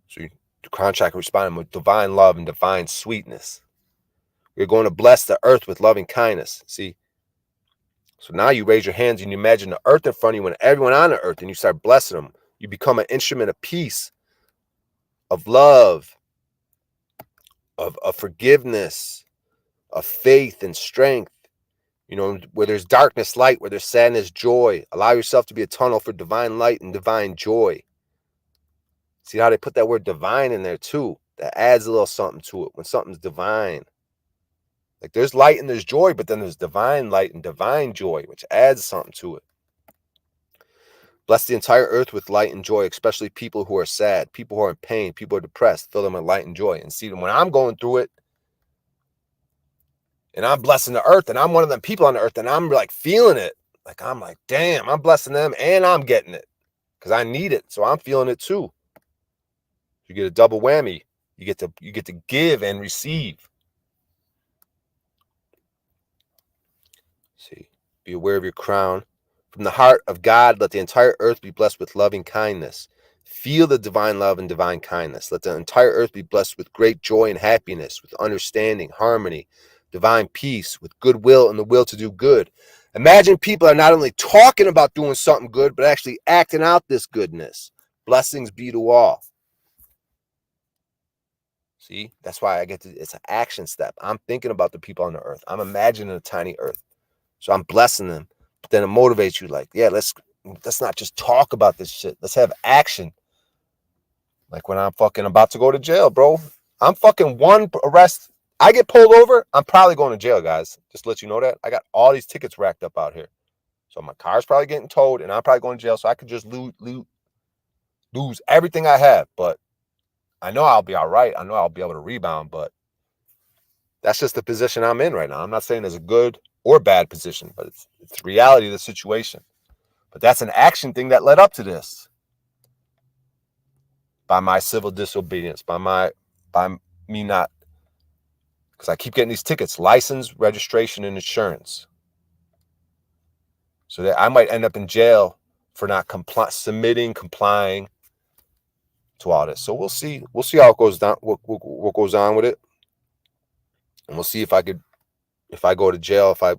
So the contract responded with divine love and divine sweetness. We're going to bless the earth with loving kindness. See? So now you raise your hands and you imagine the earth in front of you and everyone on the earth, and you start blessing them. You become an instrument of peace, of love, of forgiveness, of faith and strength. You know, where there's darkness, light, where there's sadness, joy. Allow yourself to be a tunnel for divine light and divine joy. See how they put that word divine in there too? That adds a little something to it when something's divine. Like there's light and there's joy, but then there's divine light and divine joy, which adds something to it. Bless the entire earth with light and joy, especially people who are sad, people who are in pain, people who are depressed. Fill them with light and joy. And see, when I'm going through it, and I'm blessing the earth, and I'm one of them people on the earth, and I'm like feeling it. Like I'm like, damn, I'm blessing them and I'm getting it because I need it. So I'm feeling it too. You get a double whammy. You get to give and receive. See, be aware of your crown. From the heart of God, let the entire earth be blessed with loving kindness. Feel the divine love and divine kindness. Let the entire earth be blessed with great joy and happiness, with understanding, harmony, divine peace, with goodwill and the will to do good. Imagine people are not only talking about doing something good, but actually acting out this goodness. Blessings be to all. See, that's why it's an action step. I'm thinking about the people on the earth. I'm imagining a tiny earth. So I'm blessing them. But then it motivates you like, yeah, let's not just talk about this shit. Let's have action. Like when I'm fucking about to go to jail, bro. I'm fucking one arrest. I get pulled over, I'm probably going to jail, guys. Just to let you know that. I got all these tickets racked up out here. So my car's probably getting towed, and I'm probably going to jail. So I could just lose everything I have. But I know I'll be all right. I know I'll be able to rebound. But that's just the position I'm in right now. I'm not saying it's a good or bad position, but it's the reality of the situation. But that's an action thing that led up to this. By my civil disobedience, by me not, because I keep getting these tickets, license, registration, and insurance. So that I might end up in jail for not complying to all this. So we'll see. We'll see how it goes down. What goes on with it, and we'll see if I go to jail, if I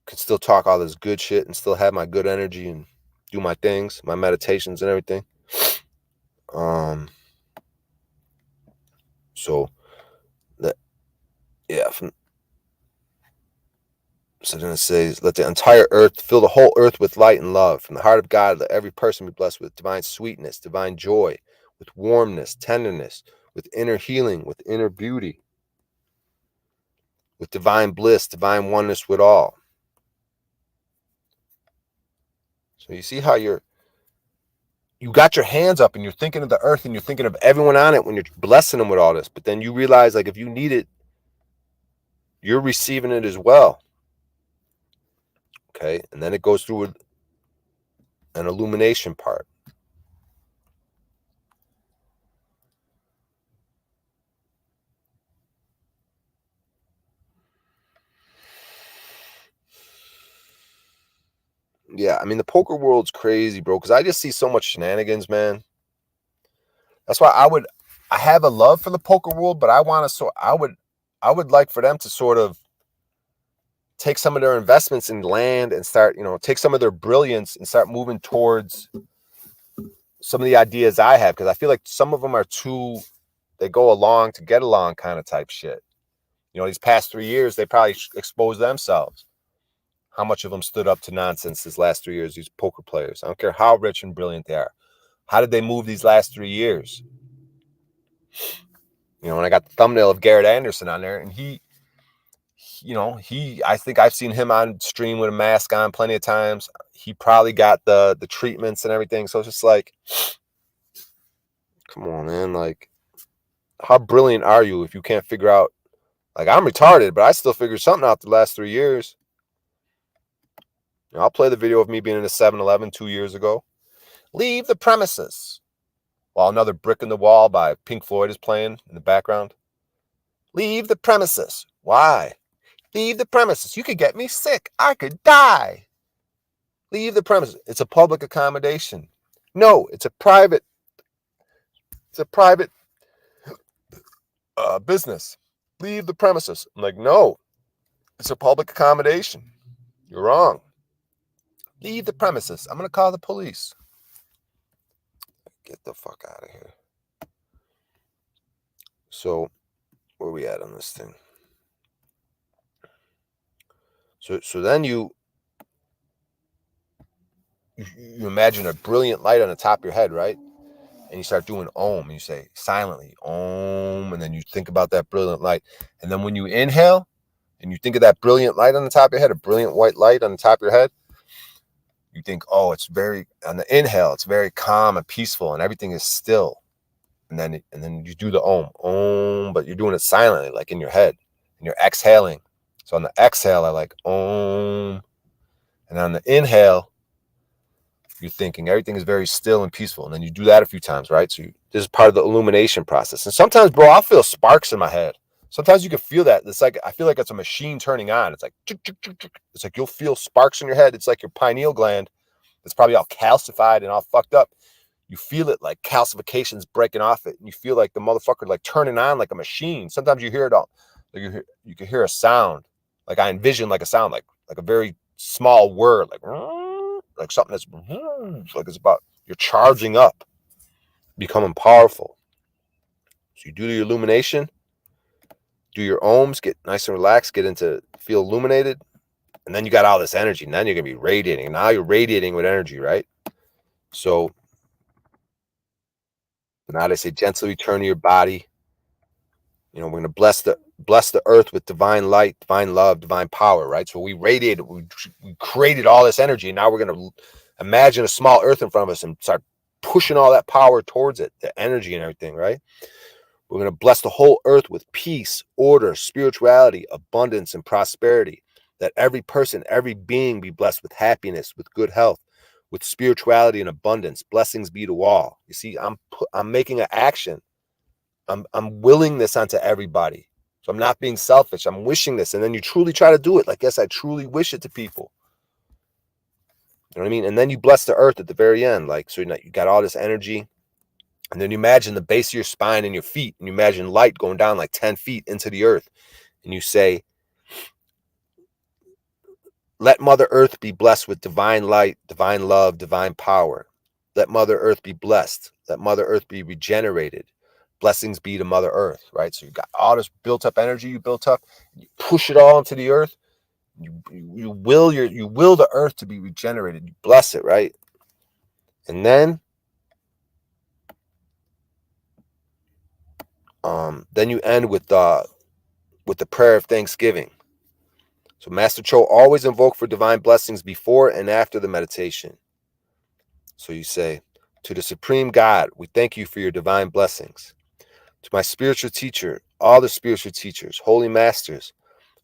could still talk all this good shit and still have my good energy and do my things, my meditations and everything. So that, yeah. So then it says, let the entire earth, fill the whole earth with light and love. From the heart of God, let every person be blessed with divine sweetness, divine joy, with warmness, tenderness, with inner healing, with inner beauty, with divine bliss, divine oneness with all. So you see how you got your hands up and you're thinking of the earth and you're thinking of everyone on it when you're blessing them with all this. But then you realize, like, if you need it, you're receiving it as well. Okay, and then it goes through an illumination part. Yeah, I mean, the poker world's crazy, bro, because I just see so much shenanigans, man. That's why I have a love for the poker world, but I would like for them to sort of take some of their investments in land and start, take some of their brilliance and start moving towards some of the ideas I have, because I feel like some of them are they go along to get along kind of type shit. These past 3 years, they probably exposed themselves. How much of them stood up to nonsense this last 3 years, these poker players? I don't care how rich and brilliant they are. How did they move these last 3 years? When I got the thumbnail of Garrett Anderson on there, and I think I've seen him on stream with a mask on plenty of times. He probably got the treatments and everything. So it's just like, come on, man. Like, how brilliant are you if you can't figure out? Like, I'm retarded, but I still figured something out the last 3 years. I'll play the video of me being in a 7-Eleven 2 years ago. Leave the premises. While another Brick in the Wall by Pink Floyd is playing in the background. Leave the premises. Why? Leave the premises. You could get me sick. I could die. Leave the premises. It's a public accommodation. No, it's a private business. Leave the premises. I'm like, no, it's a public accommodation. You're wrong. Leave the premises. I'm going to call the police. Get the fuck out of here. So, where are we at on this thing? So then you imagine a brilliant light on the top of your head, right? And you start doing Om, and you say silently Om, and then you think about that brilliant light. And then when you inhale and you think of that brilliant light on the top of your head, a brilliant white light on the top of your head, you think, oh, it's very, on the inhale, it's very calm and peaceful and everything is still. And then you do the Om, but you're doing it silently, like in your head, and you're exhaling. So on the exhale, I like Om. And on the inhale, you're thinking everything is very still and peaceful. And then you do that a few times, right? So this is part of the illumination process. And sometimes, bro, I'll feel sparks in my head. Sometimes you can feel that. It's like, I feel like it's a machine turning on. It's like, it's like you'll feel sparks in your head. It's like your pineal gland. It's probably all calcified and all fucked up. You feel it like calcifications breaking off it. And you feel like the motherfucker like turning on like a machine. Sometimes you hear it all. Like you can hear a sound. Like I envision like a sound, like a very small word, like something that's like it's about, you're charging up, becoming powerful. So you do the illumination, do your ohms, get nice and relaxed, feel illuminated. And then you got all this energy. And then you're going to be radiating. And now you're radiating with energy, right? So now they say gently return to your body. You know, we're going to bless the earth with divine light, divine love, divine power, right? So we radiated, we created all this energy. And now we're going to imagine a small earth in front of us and start pushing all that power towards it, the energy and everything, right? We're going to bless the whole earth with peace, order, spirituality, abundance, and prosperity. That every person, every being be blessed with happiness, with good health, with spirituality and abundance. Blessings be to all. You see, I'm making an action. I'm willing this onto everybody. So I'm not being selfish. I'm wishing this. And then you truly try to do it. Like, yes, I truly wish it to people. You know what I mean? And then you bless the earth at the very end. Like, so you got all this energy. And then you imagine the base of your spine and your feet. And you imagine light going down like 10 feet into the earth. And you say, let Mother Earth be blessed with divine light, divine love, divine power. Let Mother Earth be blessed. Let Mother Earth be regenerated. Blessings be to Mother Earth, right? So you got all this built up energy you built up. You push it all into the earth. You will the earth to be regenerated. You bless it, right? And then you end with the prayer of thanksgiving. So Master Cho always invoke for divine blessings before and after the meditation. So you say, to the Supreme God, we thank you for your divine blessings. To my spiritual teacher, all the spiritual teachers, holy masters,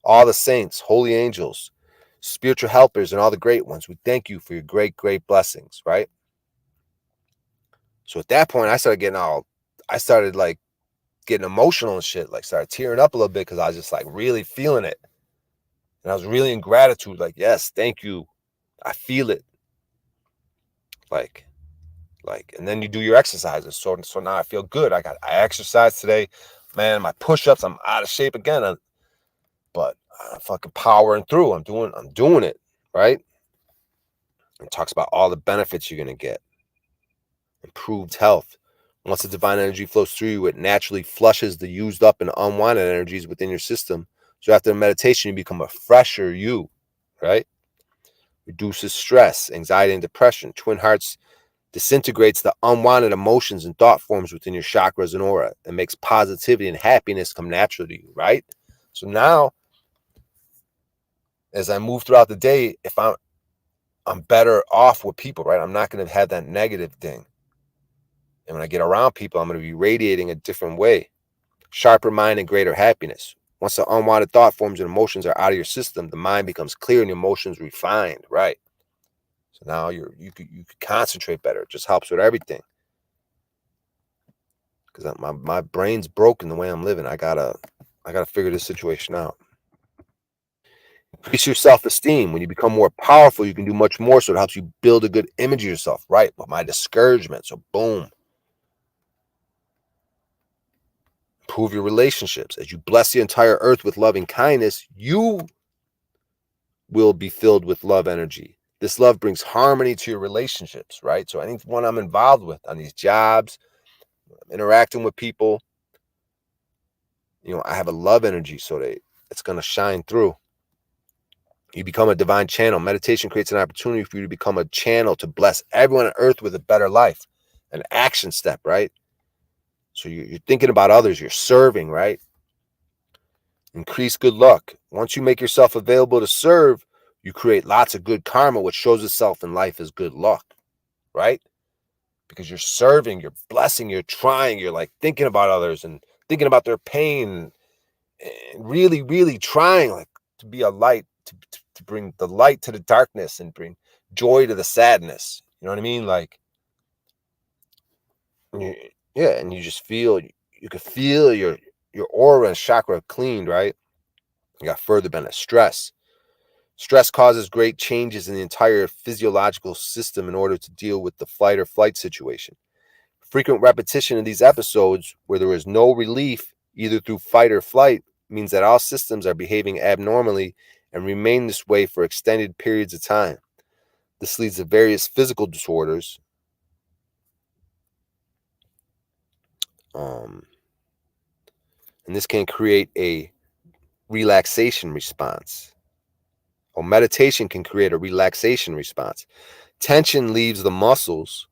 all the saints, holy angels, spiritual helpers, and all the great ones, we thank you for your great, great blessings, right? So at that point, I started getting emotional and shit, like started tearing up a little bit because I was just like really feeling it. And I was really in gratitude, like, yes, thank you. I feel it. Like, and then you do your exercises. So now I feel good. I exercised today, man. My push-ups, I'm out of shape again, but I'm fucking powering through. I'm doing it, right? It talks about all the benefits you're gonna get. Improved health. Once the divine energy flows through you, it naturally flushes the used up and unwanted energies within your system. So after the meditation, you become a fresher you, right? Reduces stress, anxiety, and depression. Twin Hearts disintegrates the unwanted emotions and thought forms within your chakras and aura and makes positivity and happiness come naturally to you, right? So now, as I move throughout the day, if I'm better off with people, right? I'm not going to have that negative thing. And when I get around people, I'm going to be radiating a different way. sharper mind, and greater happiness. Once the unwanted thought forms and emotions are out of your system, the mind becomes clear and the emotions refined, right? So now you can concentrate better. It just helps with everything. Because my brain's broken the way I'm living. I gotta figure this situation out. Increase your self-esteem. When you become more powerful, you can do much more. So it helps you build a good image of yourself, right? But my discouragement. So boom. Improve your relationships. As you bless the entire earth with loving kindness, you will be filled with love energy. This love brings harmony to your relationships, right? So anyone I'm involved with on these jobs, interacting with people, I have a love energy, so it's going to shine through. You become a divine channel. Meditation creates an opportunity for you to become a channel to bless everyone on earth with a better life, an action step, right? So you're thinking about others, you're serving, right? Increase good luck. Once you make yourself available to serve, you create lots of good karma, which shows itself in life as good luck, right? Because you're serving, you're blessing, you're trying, you're like thinking about others and thinking about their pain and really, really trying like to be a light, to bring the light to the darkness and bring joy to the sadness. You know what I mean? Like, yeah, and you just feel, you can feel your aura and chakra cleaned, right? You got further benefit. Stress causes great changes in the entire physiological system in order to deal with the fight or flight situation. Frequent repetition of these episodes where there is no relief, either through fight or flight, means that all systems are behaving abnormally and remain this way for extended periods of time. This leads to various physical disorders. And this can create a relaxation response. Or meditation can create a relaxation response. Tension leaves the muscles.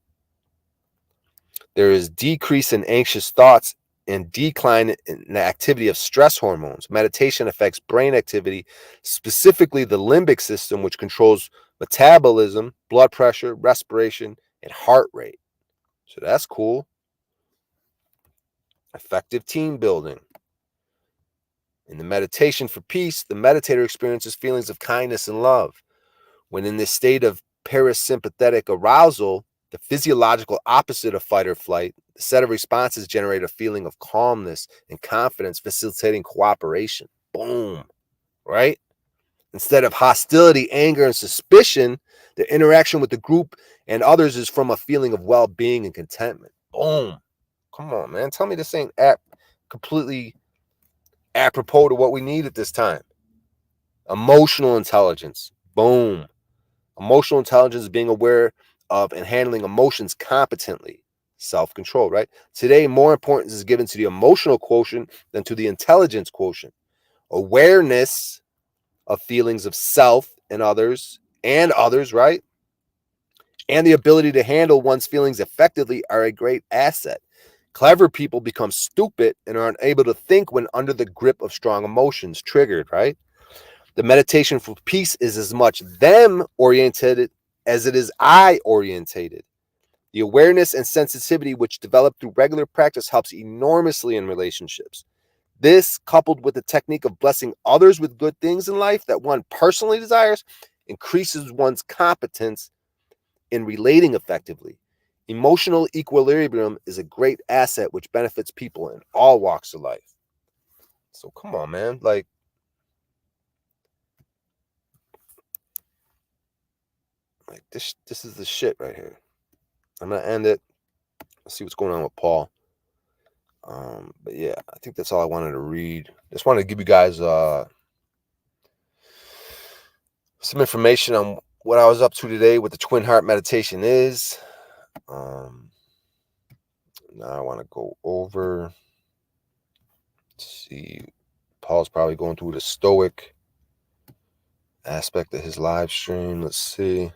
There is decrease in anxious thoughts and decline in the activity of stress hormones. Meditation affects brain activity, specifically the limbic system, which controls metabolism, blood pressure, respiration, and heart rate. So that's cool. Effective team building. In the meditation for peace, the meditator experiences feelings of kindness and love. When in this state of parasympathetic arousal, the physiological opposite of fight or flight, the set of responses generate a feeling of calmness and confidence, facilitating cooperation. Boom. Right? Instead of hostility, anger, and suspicion, the interaction with the group and others is from a feeling of well-being and contentment. Boom. Come on, man. Tell me this ain't completely apropos to what we need at this time. Emotional intelligence. Boom. Emotional intelligence is being aware of and handling emotions competently. Self-control, right? Today, more importance is given to the emotional quotient than to the intelligence quotient. Awareness of feelings of self and others, right? And the ability to handle one's feelings effectively are a great asset. Clever people become stupid and are unable to think when under the grip of strong emotions triggered, right? The meditation for peace is as much them oriented as it is I orientated. The awareness and sensitivity which develop through regular practice helps enormously in relationships. This, coupled with the technique of blessing others with good things in life that one personally desires, increases one's competence in relating effectively. Emotional equilibrium is a great asset which benefits people in all walks of life. So come on, man. Like this is the shit right here. I'm gonna end it. Let's see what's going on with Paul. But yeah, I think that's all I wanted to read. Just wanted to give you guys some information on what I was up to today, what the Twin Heart meditation is. Now I want to go over. Let's see, Paul's probably going through the Stoic aspect of his live stream. Let's see.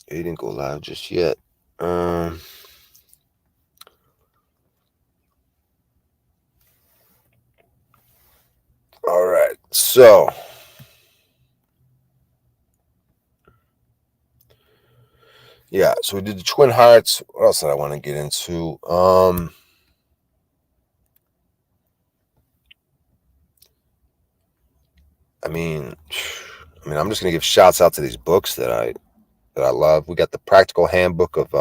He didn't go live just yet. All right. So Yeah, so we did the Twin Hearts. What else did I want to get into? I mean, I'm just gonna give shouts out to these books that I love. We got the Practical Handbook of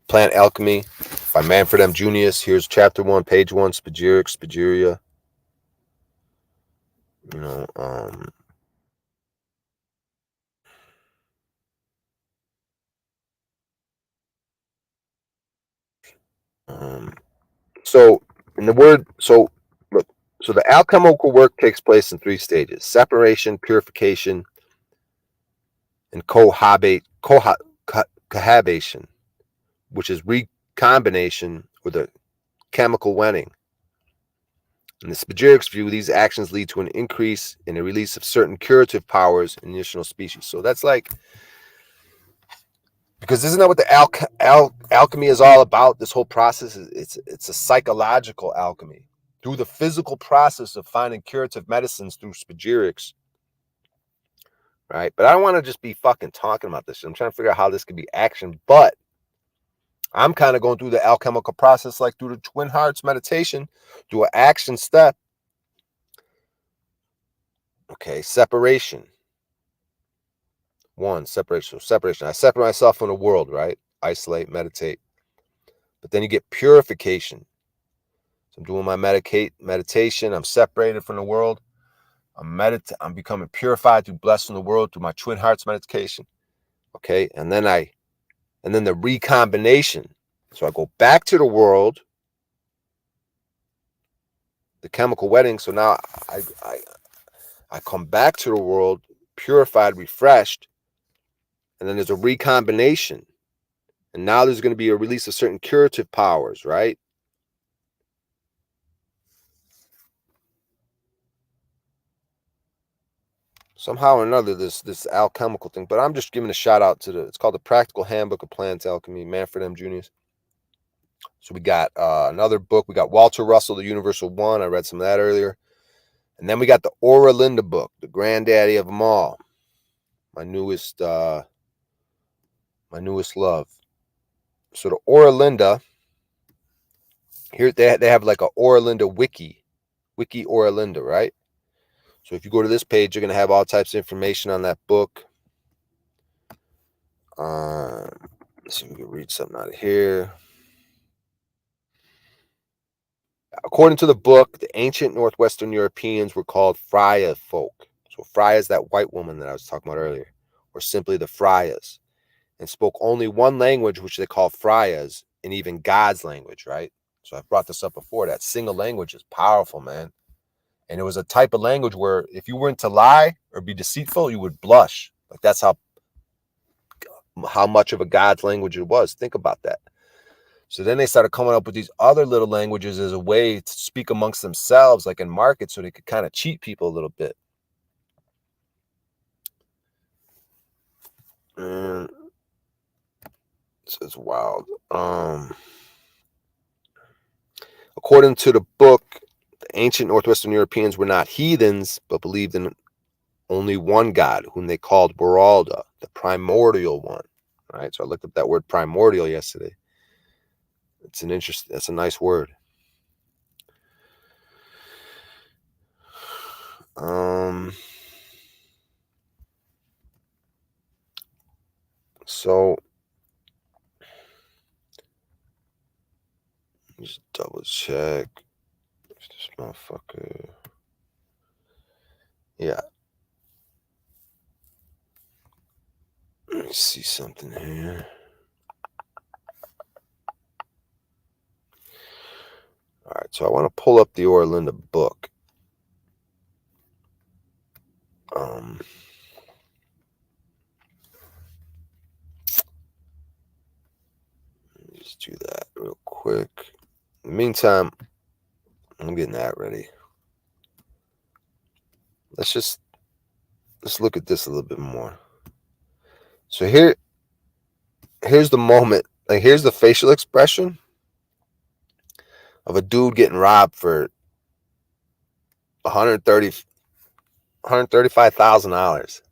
Plant Alchemy by Manfred M. Junius. Here's chapter 1, page 1, Spagyric, Spagyria. You know, so in the word, so look, so the alchemical work takes place in 3 stages: separation, purification, and cohabitation, which is recombination with a chemical wedding. In the Spagyrics view, these actions lead to an increase in the release of certain curative powers in additional species. So that's like, because isn't that what the alchemy is all about? This whole process it's a psychological alchemy through the physical process of finding curative medicines through Spagyrics, right? But I don't want to just be fucking talking about this shit. I'm trying to figure out how this could be action, but I'm kind of going through the alchemical process like through the Twin Hearts meditation, through an action step. Okay, separation. 1, separation. So separation. I separate myself from the world, right? Isolate, meditate. But then you get purification. So I'm doing my meditation. I'm separated from the world. I'm becoming purified through blessing the world through my Twin Hearts meditation. Okay, and then the recombination. So I go back to the world, the chemical wedding. So now I come back to the world purified, refreshed, and then there's a recombination. And now there's going to be a release of certain curative powers, right? Somehow or another, this alchemical thing. But I'm just giving a shout out to it's called the Practical Handbook of Plant Alchemy, Manfred M. Junius. So we got another book. We got Walter Russell, The Universal One. I read some of that earlier. And then we got the Aura Linda book, the granddaddy of them all. My newest love. So the Aura Linda, here they have like a Aura Linda wiki Aura Linda, right? So if you go to this page, you're going to have all types of information on that book. Let's see if we can read something out of here. According to the book, the ancient Northwestern Europeans were called Freya folk. So Freya is that white woman that I was talking about earlier, or simply the Freyas, and spoke only one language, which they call Freyas, and even God's language, right? So I've brought this up before. That single language is powerful, man. And it was a type of language where if you weren't to lie or be deceitful, you would blush. Like that's how much of a God's language it was. Think about that. So then they started coming up with these other little languages as a way to speak amongst themselves, like in markets, so they could kind of cheat people a little bit. And it's wild. According to the book, the ancient Northwestern Europeans were not heathens, but believed in only one God, whom they called Beralda, the primordial one. Right. So I looked up that word primordial yesterday. That's a nice word. So just double check this motherfucker. Yeah. Let me see something here. All right, so I want to pull up the Aura Linda book. Just do that real quick. In the meantime, I'm getting that ready. Let's look at this a little bit more. So here's the moment. Like here's the facial expression of a dude getting robbed for $135,000.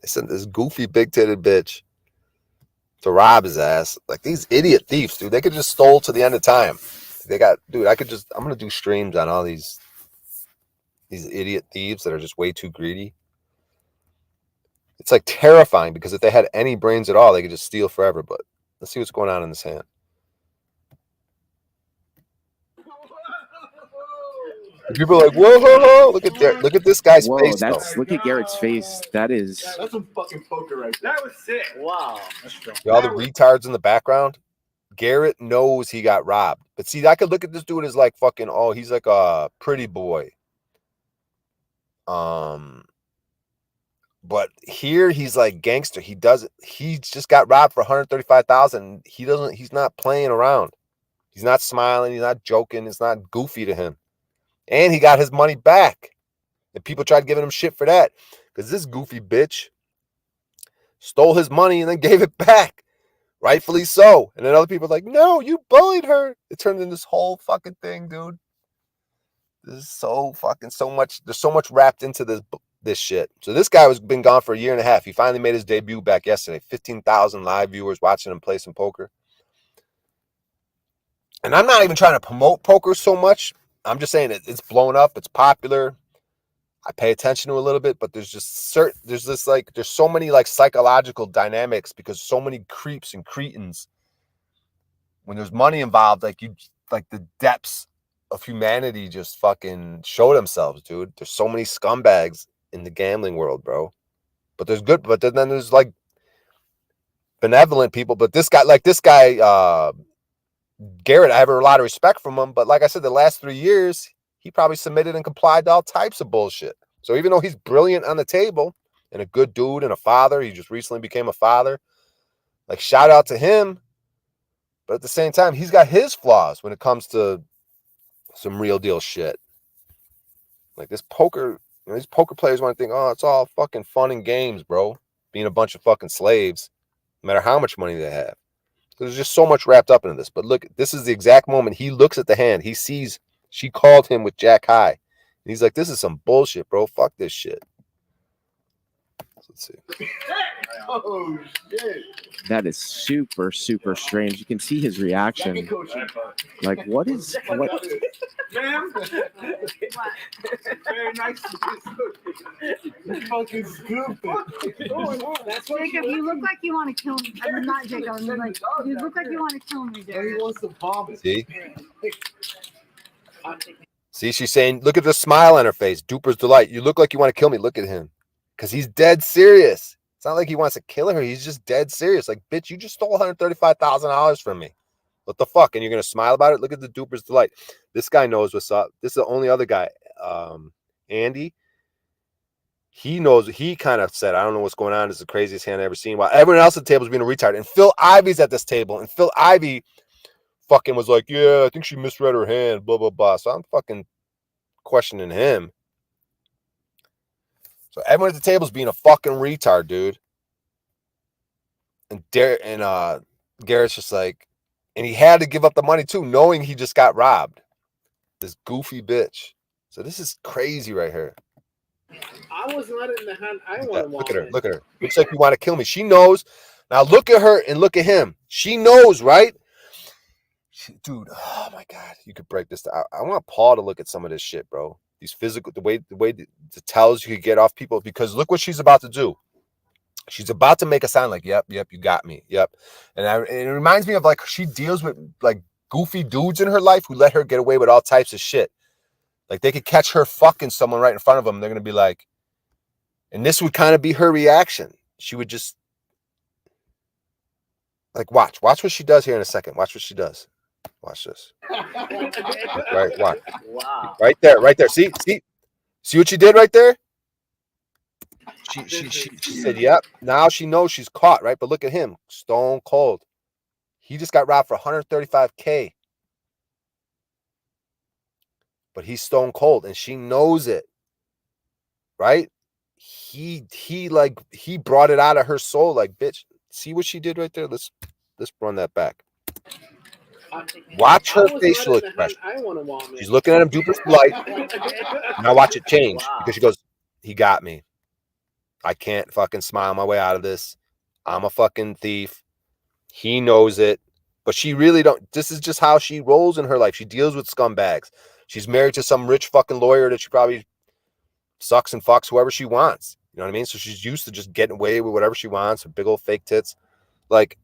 They sent this goofy big-titted bitch to rob his ass. Like these idiot thieves, dude. They could just stole to the end of time. They got, dude. I'm gonna do streams on all these idiot thieves that are just way too greedy. It's like terrifying because if they had any brains at all, they could just steal forever. But let's see what's going on in this hand. And people are like, whoa, whoa, whoa! Look at this guy's face. Look at Garrett's face. That's some fucking poker right there. That was sick. Wow. All the retards in the background. Garrett knows he got robbed. But see, I could look at this dude as like fucking, oh, he's like a pretty boy. But here he's like gangster. He just got robbed for $135,000. He's not playing around. He's not smiling. He's not joking. It's not goofy to him. And he got his money back. And people tried giving him shit for that. Because this goofy bitch stole his money and then gave it back. Rightfully so. And then other people are like, no, you bullied her. It turned into this whole fucking thing, dude. This is so much. There's so much wrapped into this shit. So this guy was been gone for a year and a half. He finally made his debut back yesterday. 15,000 live viewers watching him play some poker. And I'm not even trying to promote poker so much. I'm just saying it's blown up. It's popular. I pay attention to a little bit, but there's so many like psychological dynamics because so many creeps and cretins. When there's money involved, like the depths of humanity just fucking show themselves, dude. There's so many scumbags in the gambling world, bro. But there's good, but then there's like benevolent people. But this guy, Garrett, I have a lot of respect from him. But like I said, the last 3 years, he probably submitted and complied to all types of bullshit. So even though he's brilliant on the table and a good dude and a father, he just recently became a father. Like, shout out to him. But at the same time, he's got his flaws when it comes to some real deal shit. Like this poker, these poker players want to think, oh, it's all fucking fun and games, bro. Being a bunch of fucking slaves, no matter how much money they have. There's just so much wrapped up into this. But look, this is the exact moment he looks at the hand. He sees she called him with Jack high. And he's like, this is some bullshit, bro. Fuck this shit. Let's see. Oh, shit. That is super, super strange. You can see his reaction. Like, what? Ma'am? Very nice. You're fucking stupid. Jacob, you look like you want to kill me. I mean, not Jacob. I mean, like, you look like you want to kill me, He Jacob. wants to vomit. See, she's saying, look at the smile on her face. Duper's delight. You look like you want to kill me. Look at him. Because he's dead serious. It's not like he wants to kill her. He's just dead serious. Like, bitch, you just stole $135,000 from me. What the fuck? And you're going to smile about it? Look at the Duper's delight. This guy knows what's up. This is the only other guy. Andy. He knows. He kind of said, I don't know what's going on. This is the craziest hand I've ever seen. While everyone else at the table is being a retard. And Phil Ivey's at this table. And Phil Ivey fucking was like, yeah, I think she misread her hand. Blah, blah, blah. So I'm fucking questioning him. So everyone at the table is being a fucking retard, dude. And Garrett's just like, and he had to give up the money too, knowing he just got robbed. This goofy bitch. So this is crazy right here. I was not in the hand. I want to look at her. Look at her. Looks like you want to kill me. She knows. Now look at her and look at him. She knows, right? Dude, oh my God. You could break this down. I want Paul to look at some of this shit, bro. These physical, the way the tells you could get off people, because look what she's about to do. She's about to make a sound like, yep, you got me. Yep. And it reminds me of like, she deals with like goofy dudes in her life who let her get away with all types of shit. Like they could catch her fucking someone right in front of them. They're going to be like, and this would kind of be her reaction. She would just like, watch what she does here in a second. Watch what she does. Watch this. Right, watch. Wow. Right there. See what she did right there? She said, yep. Now she knows she's caught, right? But look at him, stone cold. He just got robbed for $135K. But he's stone cold, and she knows it, right? He brought it out of her soul, like, bitch. See what she did right there? Let's run that back. Watch her facial expression. She's looking at him Duper's light. Now watch it change because she goes, he got me. I can't fucking smile my way out of this. I'm a fucking thief. He knows it, but she really don't. This is just how she rolls in her life. She deals with scumbags. She's married to some rich fucking lawyer that she probably sucks and fucks whoever she wants. You know what I mean? So she's used to just getting away with whatever she wants, with big old fake tits. Like,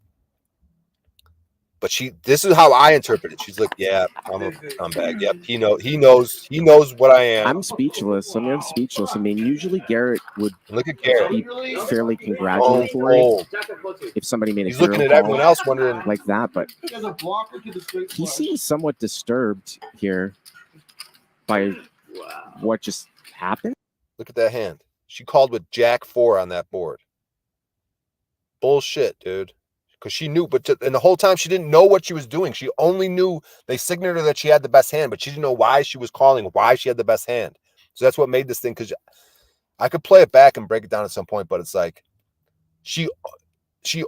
but this is how I interpret it. She's like, yeah, I'm a scumbag. Yep. He knows what I am. I'm speechless. I'm speechless. I mean, usually Garrett would Look at Garrett. be fairly congratulatory Oh, if somebody made a he's looking hero at call everyone else wondering. like that, but he seems somewhat disturbed here by what just happened. Look at that hand. She called with Jack 4 on that board. Bullshit, dude. Because she knew, and the whole time she didn't know what she was doing. She only knew they signaled her that she had the best hand, but she didn't know why she was calling, why she had the best hand. So that's what made this thing. Because I could play it back and break it down at some point, but it's like she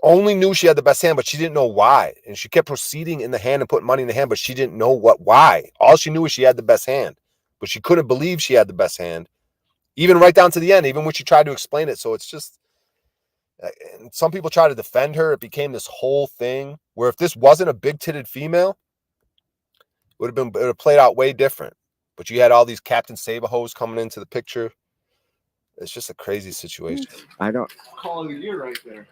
only knew she had the best hand, but she didn't know why. And she kept proceeding in the hand and putting money in the hand, but she didn't know why. All she knew was she had the best hand, but she couldn't believe she had the best hand, even right down to the end, even when she tried to explain it. So it's just. And some people try to defend her. It became this whole thing where if this wasn't a big-titted female, it would have played out way different. But you had all these Captain Saba-hoes coming into the picture. It's just a crazy situation. I don't. Call of the year right there.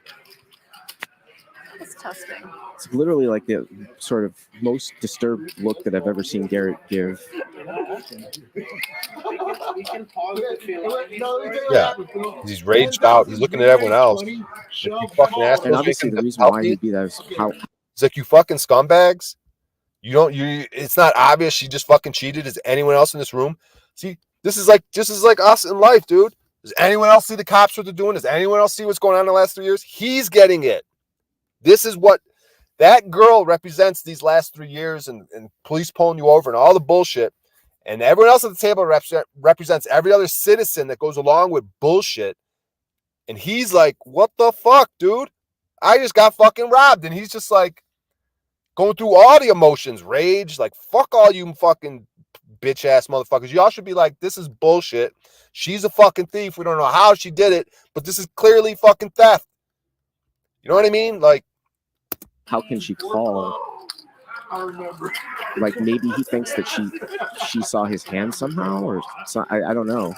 It's testing. It's literally like the sort of most disturbed look that I've ever seen Garrett give. Yeah, he's raged out. He's looking at everyone else. If you fucking assholes And obviously making the them reason why healthy, he'd be that is how it's like, you fucking scumbags. It's not obvious she just fucking cheated. Is anyone else in this room? See, this is like us in life, dude. Does anyone else see the cops what they're doing? Does anyone else see what's going on in the last 3 years? He's getting it. This is what that girl represents these last 3 years, and police pulling you over and all the bullshit. And everyone else at the table represents every other citizen that goes along with bullshit. And he's like, what the fuck, dude? I just got fucking robbed. And he's just like going through all the emotions, rage, like, fuck all you fucking bitch ass motherfuckers. Y'all should be like, this is bullshit. She's a fucking thief. We don't know how she did it, but this is clearly fucking theft. You know what I mean? Like, how can she call? Like maybe he thinks that she saw his hand somehow, or I don't know.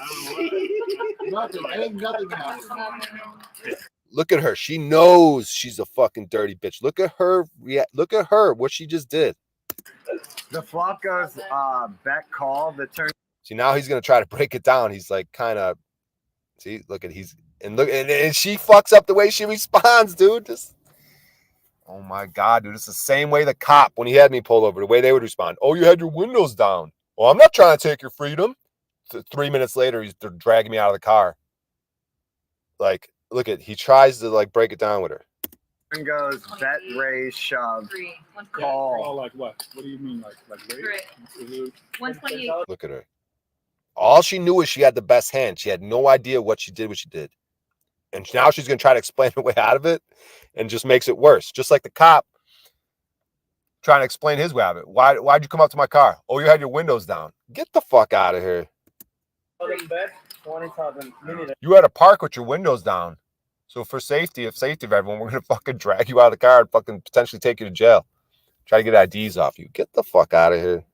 look at her. She knows she's a fucking dirty bitch. Look at her. Look at her. What she just did. The flop goes back call. The turn. See, now he's gonna try to break it down. He's like kind of. See, look at and she fucks up the way she responds, dude. Just. Oh my God, dude. It's the same way the cop, when he had me pulled over, the way they would respond. Oh, you had your windows down. Well, I'm not trying to take your freedom. 3 minutes later, they're dragging me out of the car. Like, look at, he tries to like break it down with her. Turn goes bet, raise, shove, call. Like what? What do you mean? Like raise? 128. Look at her. All she knew is she had the best hand. She had no idea what she did. And now she's going to try to explain her way out of it and just makes it worse. Just like the cop trying to explain his way out of it. Why'd you come up to my car? Oh, you had your windows down. Get the fuck out of here. You had to park with your windows down. So for safety of everyone, we're going to fucking drag you out of the car and fucking potentially take you to jail. Try to get IDs off you. Get the fuck out of here.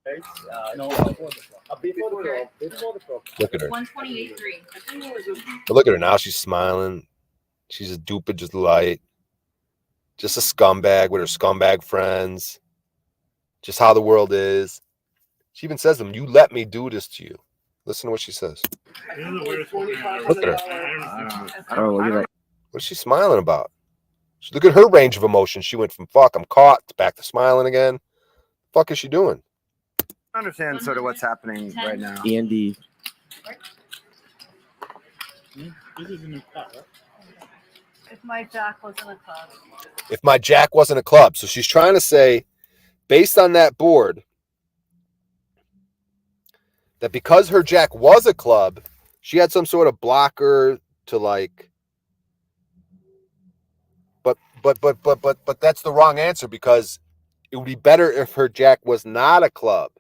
Look at her. 128.3. But look at her now. She's smiling. She's a stupid, just light. Just a scumbag with her scumbag friends. Just how the world is. She even says to them, you let me do this to you. Listen to what she says. Look at her. Oh, look at that. What's she smiling about? Look at her range of emotion. She went from fuck, I'm caught, back to smiling again. Fuck is she doing? I understand sort of what's happening right now. Andy. This is a new cut, right? If my Jack wasn't a club. If my Jack wasn't a club. So she's trying to say, based on that board, that because her Jack was a club, she had some sort of blocker to like. But that's the wrong answer, because it would be better if her Jack was not a club.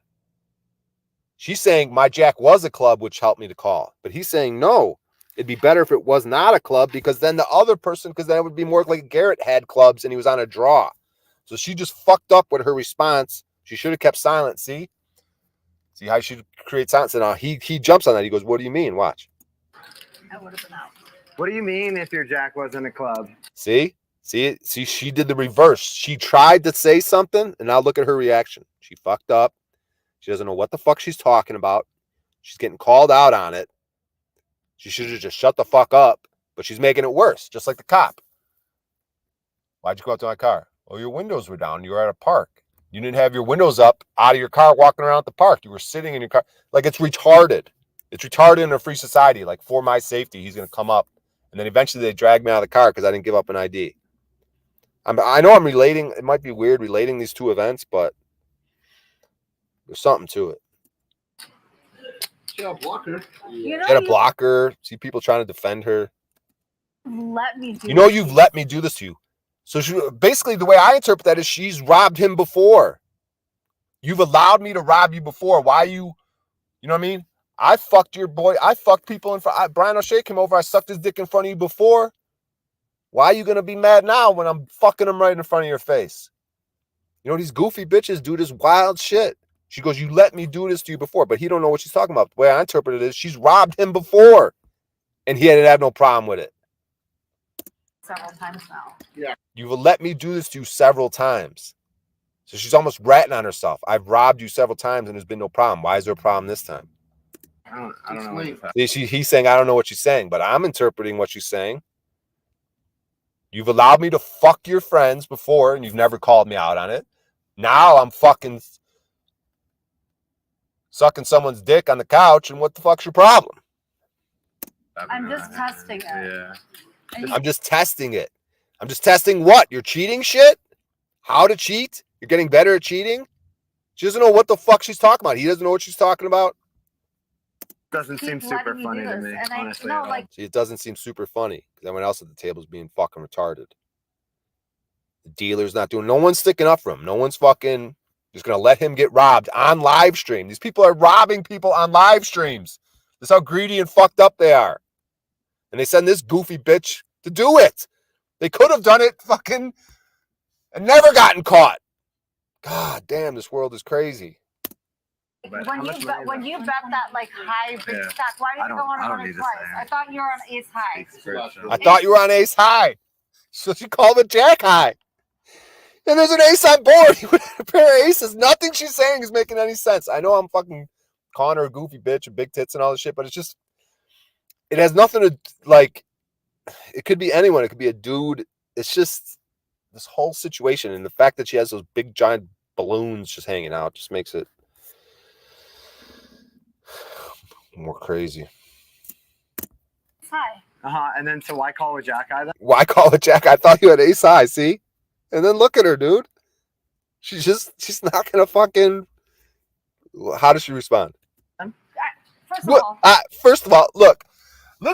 She's saying my Jack was a club, which helped me to call. But he's saying, no, It'd be better if it was not a club because then the other person, because then it would be more like Garrett had clubs and he was on a draw. So she just fucked up with her response. She should have kept silent. See how she creates silence. And now he jumps on that. He goes, "What do you mean? Watch." I would have been out. What do you mean if your jack wasn't a club? See, she did the reverse. She tried to say something, and now look at her reaction. She fucked up. She doesn't know what the fuck she's talking about. She's getting called out on it. She should have just shut the fuck up, but she's making it worse, just like the cop. Why'd you go out to my car? Oh, your windows were down. You were at a park. You didn't have your windows up out of your car walking around the park. You were sitting in your car. Like, it's retarded. It's retarded in a free society. Like, for my safety, he's going to come up. And then eventually they drag me out of the car because I didn't give up an ID. I know I'm relating. It might be weird relating these two events, but there's something to it. She had a blocker. You know, She had a blocker. See people trying to defend her. let me do. You know, you've let me do this to you. So she, basically, the way I interpret that is she's robbed him before. You've allowed me to rob you before. Why you know what I mean? I fucked your boy. I fucked people in front. Brian O'Shea came over. I sucked his dick in front of you before. Why are you going to be mad now when I'm fucking him right in front of your face? You know, these goofy bitches do this wild shit. She goes, you let me do this to you before, but he don't know what she's talking about. The way I interpret it is she's robbed him before, and he had no problem with it. Several times now. You've let me do this to you several times. So she's almost ratting on herself. I've robbed you several times, and there's been no problem. Why is there a problem this time? I don't know. He's saying, I don't know what she's saying, but I'm interpreting what she's saying. You've allowed me to fuck your friends before, and you've never called me out on it. Now I'm fucking sucking someone's dick on the couch, and what the fuck's your problem? I'm just testing it. Yeah. I'm just testing it. I'm just testing what? You're cheating shit? How to cheat? You're getting better at cheating? She doesn't know what the fuck she's talking about. He doesn't know what she's talking about. Doesn't seem Keep super letting me funny do to this, me, and I honestly. know, at all. like, See, it doesn't seem super funny because everyone else at the table is being fucking retarded. The dealer's not doing, no one's sticking up for him. No one's fucking just going to let him get robbed on live stream. These people are robbing people on live streams. That's how greedy and fucked up they are. And they send this goofy bitch to do it. They could have done it fucking and never gotten caught. God damn, this world is crazy. But how much money is when that? you bet that like high big Yeah. stack, why did I you don't- go on I don't it need to twice? say. I thought you were on ace high. I thought you were on ace high. So she called it jack high. And there's an ace on board. A pair of aces. Nothing she's saying is making any sense. I know I'm fucking calling her a goofy bitch and big tits and all this shit, but it's just, it has nothing to, like, it could be anyone. It could be a dude. It's just this whole situation. And the fact that she has those big giant balloons just hanging out just makes it more crazy. Ace high. And then so why call a jack eye then? Why call it jack? I thought you had ace high, see? And then look at her, dude. She's not gonna fucking. How does she respond? First of all, look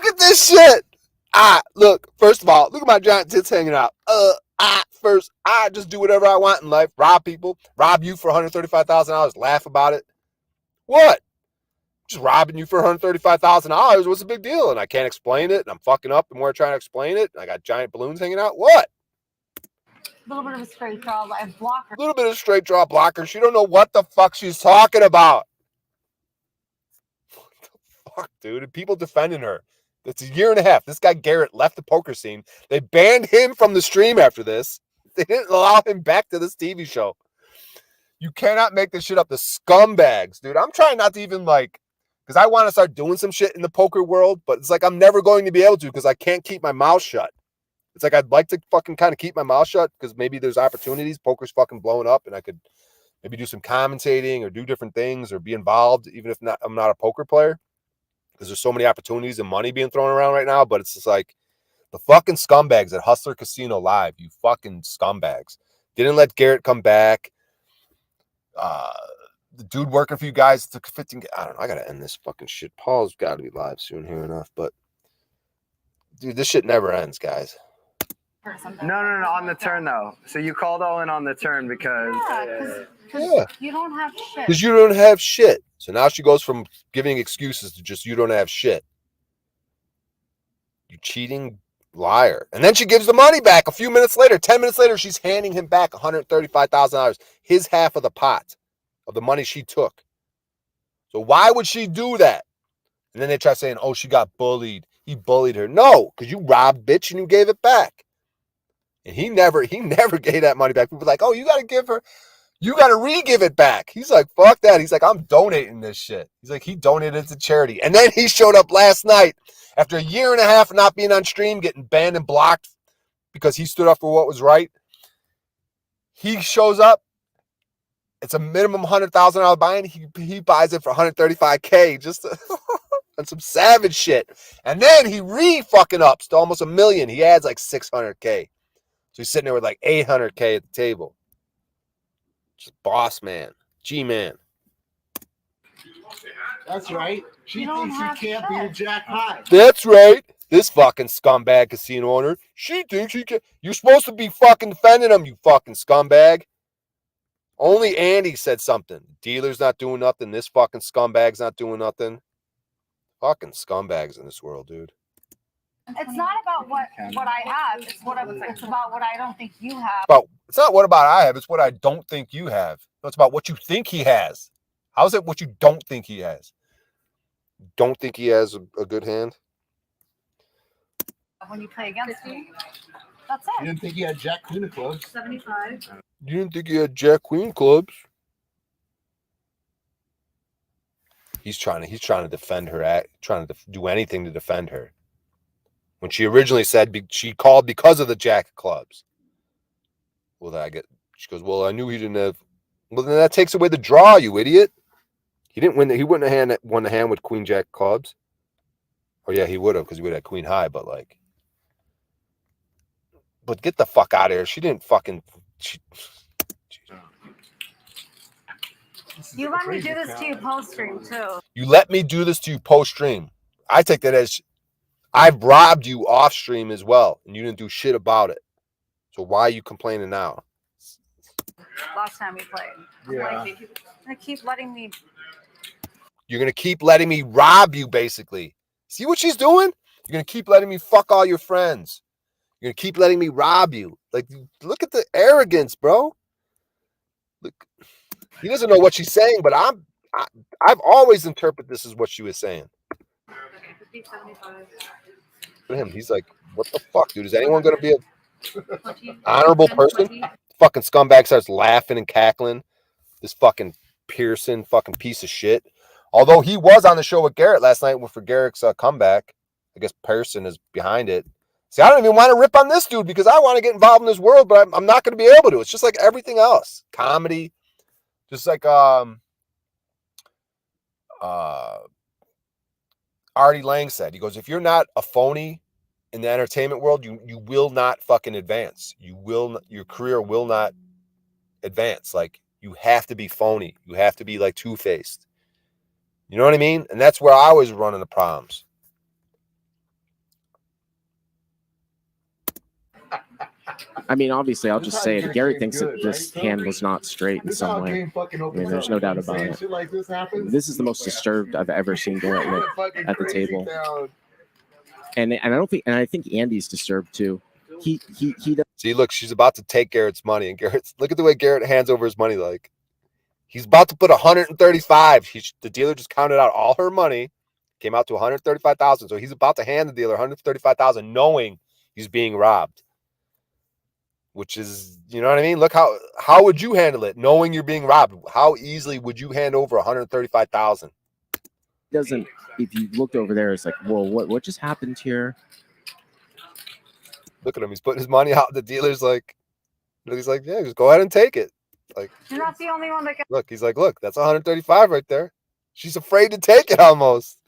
at this shit. First of all, look at my giant tits hanging out. First, I just do whatever I want in life. Rob people, rob you for $135,000. Laugh about it. What? Just robbing you for $135,000. What's the big deal? And I can't explain it. And I'm fucking up the more I try to explain it. And I got giant balloons hanging out. What? a little bit of a straight draw, like blocker. A little bit of straight draw blocker. She don't know what the fuck she's talking about. What the fuck, dude? And people defending her. It's a year and a half. This guy Garrett left the poker scene. They banned him from the stream after this. They didn't allow him back to this TV show. You cannot make this shit up. The scumbags, dude. I'm trying not to even because I want to start doing some shit in the poker world, but it's like I'm never going to be able to because I can't keep my mouth shut. It's like I'd like to fucking kind of keep my mouth shut because maybe there's opportunities. Poker's fucking blowing up and I could maybe do some commentating or do different things or be involved, even if I'm not a poker player. Because there's so many opportunities and money being thrown around right now, but it's just like the fucking scumbags at Hustler Casino Live, you fucking scumbags. Didn't let Garrett come back. The dude working for you guys took 15. I don't know. I got to end this fucking shit. Paul's got to be live soon here enough, but dude, this shit never ends, guys. No, on the turn though. So you called all in on the turn because Yeah. You don't have shit. Because you don't have shit. So now she goes from giving excuses to just you don't have shit. You cheating liar. And then she gives the money back a few minutes later. 10 minutes later, she's handing him back $135,000, his half of the pot of the money she took. So why would she do that? And then they try saying, oh, she got bullied. He bullied her. No, because you robbed bitch and you gave it back. And he never gave that money back. People were like, oh, you got to re-give it back. He's like, fuck that. He's like, I'm donating this shit. He's like, he donated it to charity. And then he showed up last night after a year and a half of not being on stream, getting banned and blocked because he stood up for what was right. He shows up. It's a minimum $100,000 buy-in. He buys it for $135K just on some savage shit. And then he re-fucking ups to almost $1 million. He adds like $600K. So he's sitting there with like $800K at the table. Just boss man. G-man. That's right. She thinks he can't be a Jack High. That's right. This fucking scumbag casino owner. She thinks he can. You're supposed to be fucking defending him, you fucking scumbag. Only Andy said something. Dealer's not doing nothing. This fucking scumbag's not doing nothing. Fucking scumbags in this world, dude. It's not about what I have. It's about what I don't think you have. It's not what about I have. It's what I don't think you have. It's about what you think he has. How is it what you don't think he has? Don't think he has a good hand? When you play against me, that's it. You didn't think he had Jack Queen of clubs? 75. You didn't think he had Jack Queen clubs? He's trying to defend her, trying to do anything to defend her. When she originally said she called because of the Jack clubs. Well, she goes, well, I knew he didn't have. Well, then that takes away the draw, you idiot. He didn't win. He wouldn't have won the hand with Queen Jack clubs. Oh yeah, he would have because he would have Queen High. But get the fuck out of here. She didn't fucking. You let me do this to you post stream too. You let me do this to you post stream. I take that as I've robbed you off stream as well, and you didn't do shit about it. So why are you complaining now? Last time we played. Yeah. They keep letting me. You're gonna keep letting me rob you, basically. See what she's doing? You're gonna keep letting me fuck all your friends. You're gonna keep letting me rob you. Like, look at the arrogance, bro. Look, he doesn't know what she's saying, but I've always interpreted this as what she was saying. Okay, 75. Look at him. He's like, what the fuck, dude? Is anyone gonna be an honorable person? Fucking scumbag starts laughing and cackling. This fucking Pearson fucking piece of shit. Although he was on the show with Garrett last night for Garrett's comeback. I guess Pearson is behind it. See, I don't even want to rip on this dude because I want to get involved in this world, but I'm not going to be able to. It's just like everything else. Comedy. Just like Artie Lang said. He goes, if you're not a phony in the entertainment world, you will not fucking advance. Your career will not advance. Like, you have to be phony. You have to be like two-faced. You know what I mean? And that's where I was running the problems. I mean, obviously, I'll just say it. Garrett thinks that this hand was not straight in some way. I mean, there's no doubt about it. This is the most disturbed I've ever seen Garrett look at the table. And I think Andy's disturbed too. He does. See, look, she's about to take Garrett's money, and look at the way Garrett hands over his money. Like, he's about to put 135. The dealer just counted out all her money, came out to 135,000. So he's about to hand the dealer 135,000, knowing he's being robbed. Which is, you know what I mean? Look, how would you handle it, knowing you're being robbed? How easily would you hand over 135,000? Doesn't. If you looked over there, it's like, whoa, what just happened here? Look at him. He's putting his money out. The dealer's like, he's like, yeah, just go ahead and take it. Like, You're not the only one that gets look, he's like, look, that's 135 right there. She's afraid to take it almost.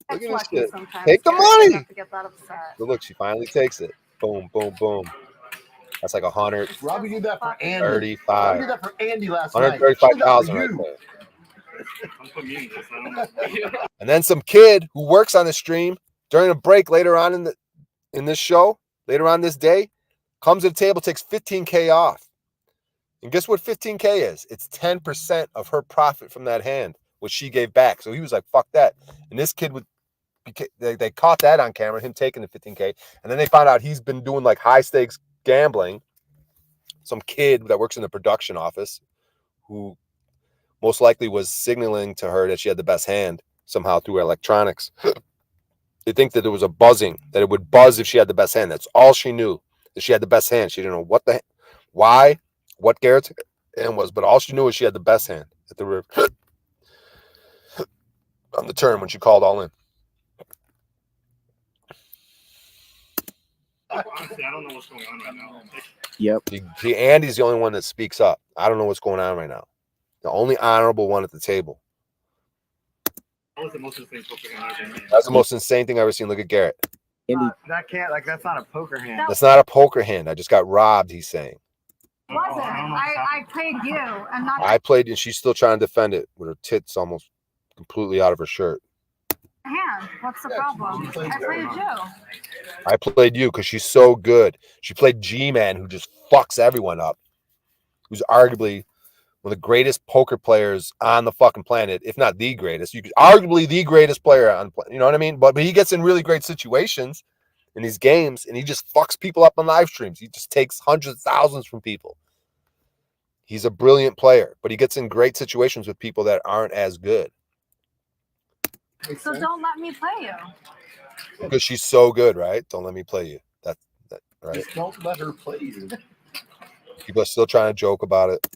Look at this lucky shit. sometimes. Take the Garrett doesn't money. have to get that upset. But look, she finally takes it. Boom, boom, boom. That's like 100. Robbie did that for Andy. 35. Robbie did that for Andy last night. 135,000 right there. And then some kid who works on the stream during a break later on in this show, later on this day, comes to the table, takes $15K off. And guess what 15K is? It's 10% of her profit from that hand, which she gave back. So he was like, fuck that. And this kid they caught that on camera, him taking the 15K, and then they found out he's been doing like high stakes gambling. Some kid that works in the production office who most likely was signaling to her that she had the best hand somehow through electronics. They think that there was a buzzing, that it would buzz if she had the best hand. That's all she knew, that she had the best hand. She didn't know what Garrett's hand was, but all she knew was she had the best hand at the river on the turn when she called all in. Honestly, I don't know what's going on right now. Yep. Andy's the only one that speaks up. I don't know what's going on right now. The only honorable one at the table. That was the most insane poker game I've ever seen. That's the most insane thing I've ever seen. Look at Garrett. Andy, That's not a poker hand. That's not a poker hand. I just got robbed, he's saying. It wasn't. I played you and not I played, and she's still trying to defend it with her tits almost completely out of her shirt. the hand. What's the problem? I played you. I played you because she's so good. She played G-Man, who just fucks everyone up. Who's arguably one of the greatest poker players on the fucking planet, if not the greatest. You could arguably the greatest player on, you know what I mean? But he gets in really great situations in these games, and he just fucks people up on live streams. He just takes hundreds of thousands from people. He's a brilliant player, but he gets in great situations with people that aren't as good. So don't let me play you. Because she's so good, right? Don't let me play you. That right? Just don't let her play you. People are still trying to joke about it.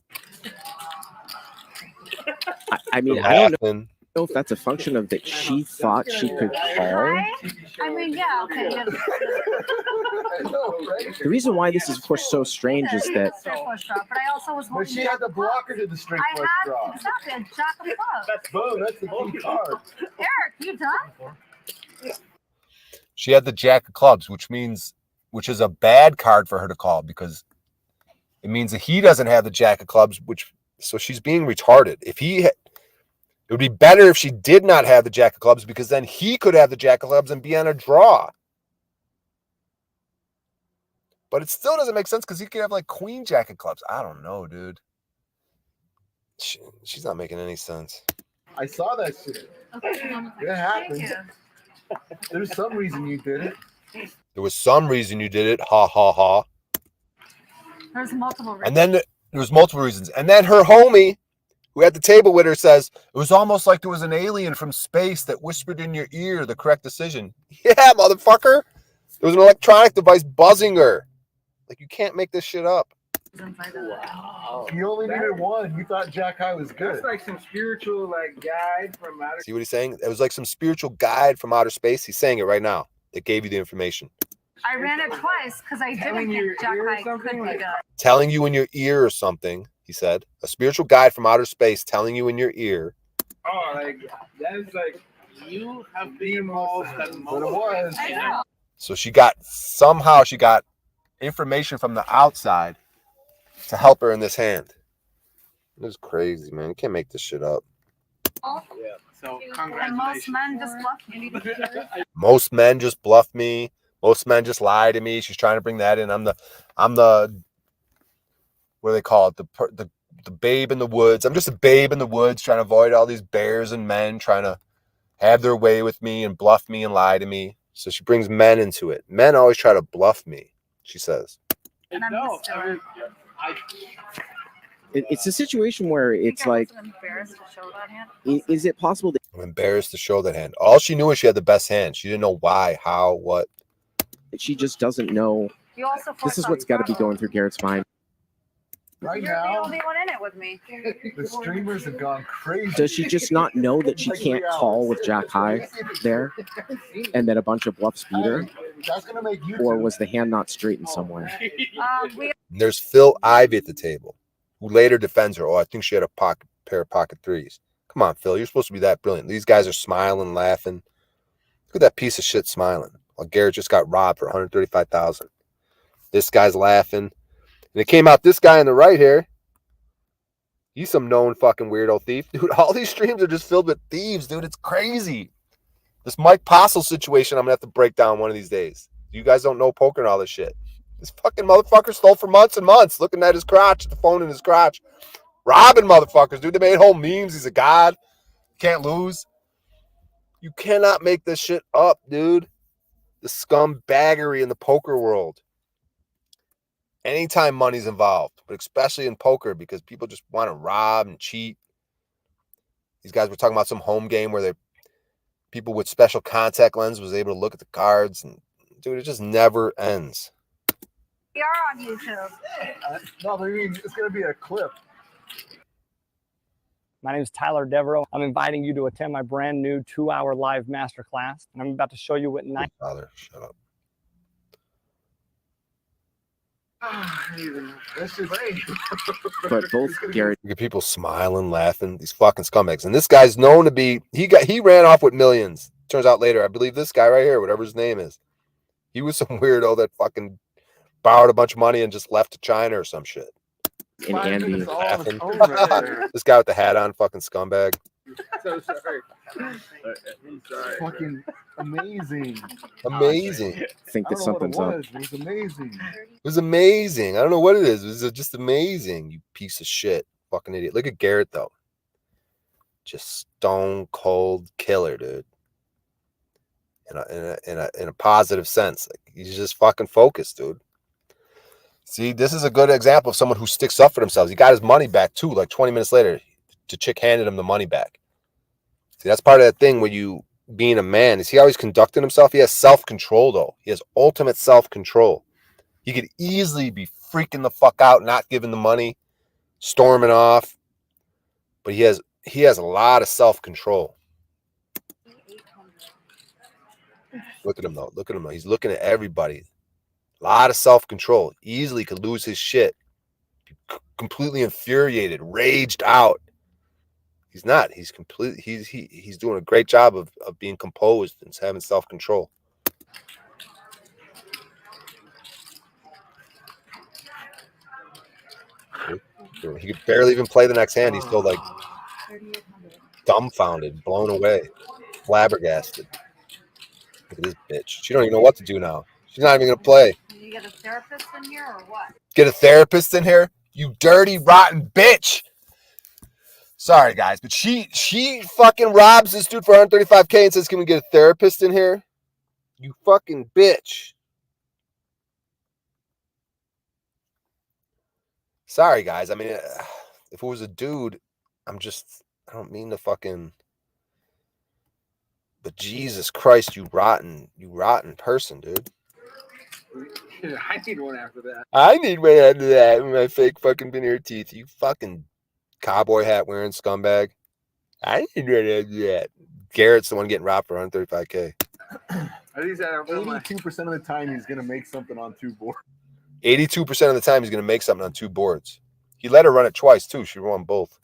I mean, I don't Laughing. know if that's a function of that she thought she could call. Right? I mean, yeah, okay. Yeah. I know, right? The reason why this is, of course, so strange is that Straight flush draw, but I also was But holding she had the blocker to the straight I flush had draw. exactly a jack of clubs. Boom, that's the key card. Eric, you done? She had the jack of clubs, which is a bad card for her to call because it means that he doesn't have the jack of clubs, so she's being retarded. It would be better if she did not have the jack of clubs because then he could have the jack of clubs and be on a draw. But it still doesn't make sense because he could have like queen jack of clubs. I don't know, dude. She's not making any sense. I saw that shit. It happens. There's some reason you did it. There was some reason you did it. Ha, ha, ha. There's multiple reasons. And then there was multiple reasons. And then her homie, who had the table with her, says, it was almost like there was an alien from space that whispered in your ear the correct decision. Yeah, motherfucker. There was an electronic device buzzing her. Like, you can't make this shit up. Wow. You only needed one. You thought Jack High was good. That's like some spiritual guide from outer. See what he's saying? It was like some spiritual guide from outer space. He's saying it right now. That gave you the information. I ran it twice because I didn't think Jack High could be done. Telling you in your ear or something, he said. A spiritual guide from outer space telling you in your ear. Oh, like that's like you have been most that But it was. I know. So she got information from the outside to help her in this hand. This is crazy, man. You can't make this shit up. So And most men just bluff me. Most men just bluff me. Most men just lie to me. She's trying to bring that in. I'm the what do they call it? The babe in the woods. I'm just a babe in the woods trying to avoid all these bears and men trying to have their way with me and bluff me and lie to me. So she brings men into it. Men always try to bluff me, she says. And I'm no, used to I it. mean, it's a situation where it's I like, wasn't embarrassed to show that hand. is it possible that I'm embarrassed to show that hand. All she knew was she had the best hand. She didn't know why, how, what. she just doesn't know? You also This is forced what's out got to be trouble. going through Garrett's mind. Right You're the now, only one in it with me. the streamers have gone crazy. Does she just not know that she can't call with Jack High there, and that a bunch of bluffs beat her, That's gonna make you. or was the hand not straight in some way? We And there's Phil Ivey at the table, who later defends her. Oh, I think she had a pair of pocket threes. Come on, Phil. You're supposed to be that brilliant. These guys are smiling, laughing. Look at that piece of shit smiling. While Garrett just got robbed for $135,000. This guy's laughing. And it came out this guy on the right here. He's some known fucking weirdo thief. Dude, all these streams are just filled with thieves, dude. It's crazy. This Mike Postle situation, I'm going to have to break down one of these days. You guys don't know poker and all this shit. This fucking motherfucker stole for months and months, looking at his crotch, the phone in his crotch. Robbing motherfuckers, dude. They made whole memes. He's a god. Can't lose. You cannot make this shit up, dude. The scumbaggery in the poker world. Anytime money's involved, but especially in poker because people just want to rob and cheat. These guys were talking about some home game where people with special contact lens was able to look at the cards, and dude, it just never ends. We are on YouTube. No, I mean, it's going to be a clip. My name is Tyler Devereaux. I'm inviting you to attend my brand new 2-hour live masterclass, and I'm about to show you what Father, shut up. That's just great. But both Garrett You get people smiling, laughing. These fucking scumbags. And this guy's known to be. He ran off with millions. Turns out later, I believe this guy right here, whatever his name is, he was some weirdo that fucking borrowed a bunch of money and just left to China or some shit. and Andy, Laughing. Over. This guy with the hat on, fucking scumbag. So sorry. I'm sorry. Fucking amazing. Amazing. think that I don't know something's what up. it was. It was amazing. It was amazing. I don't know what it is. It was just amazing. You piece of shit, fucking idiot. Look at Garrett though. Just stone cold killer, dude. In a positive sense, like, he's just fucking focused, dude. See, this is a good example of someone who sticks up for themselves. He got his money back too. Like 20 minutes later, the chick handed him the money back. See, that's part of that thing when you being a man. Is he always conducting himself? He has self-control though. He has ultimate self-control. He could easily be freaking the fuck out, not giving the money, storming off. But he has a lot of self-control. Look at him though. Look at him though. He's looking at everybody. A lot of self-control. Easily could lose his shit. Completely infuriated, raged out. He's not. He's completely. He's doing a great job of being composed and having self-control. He could barely even play the next hand. He's still like dumbfounded, blown away, flabbergasted. Look at this bitch. She don't even know what to do now. She's not even gonna play. Did you get a therapist in here or what? Get a therapist in here? You dirty, rotten bitch. Sorry, guys, but she fucking robs this dude for $135K and says, can we get a therapist in here? You fucking bitch. Sorry, guys. I mean, if it was a dude, I don't mean to fucking... But Jesus Christ, you rotten person, dude. I need one after that. I need one after that with my fake fucking veneer teeth. You fucking cowboy hat wearing scumbag. I need one after that. Garrett's the one getting robbed for $135K. At least I don't know my 82% of the time, he's gonna make something on 2 boards. 82% of the time, he's going to make something on 2 boards. He let her run it twice, too. She won both.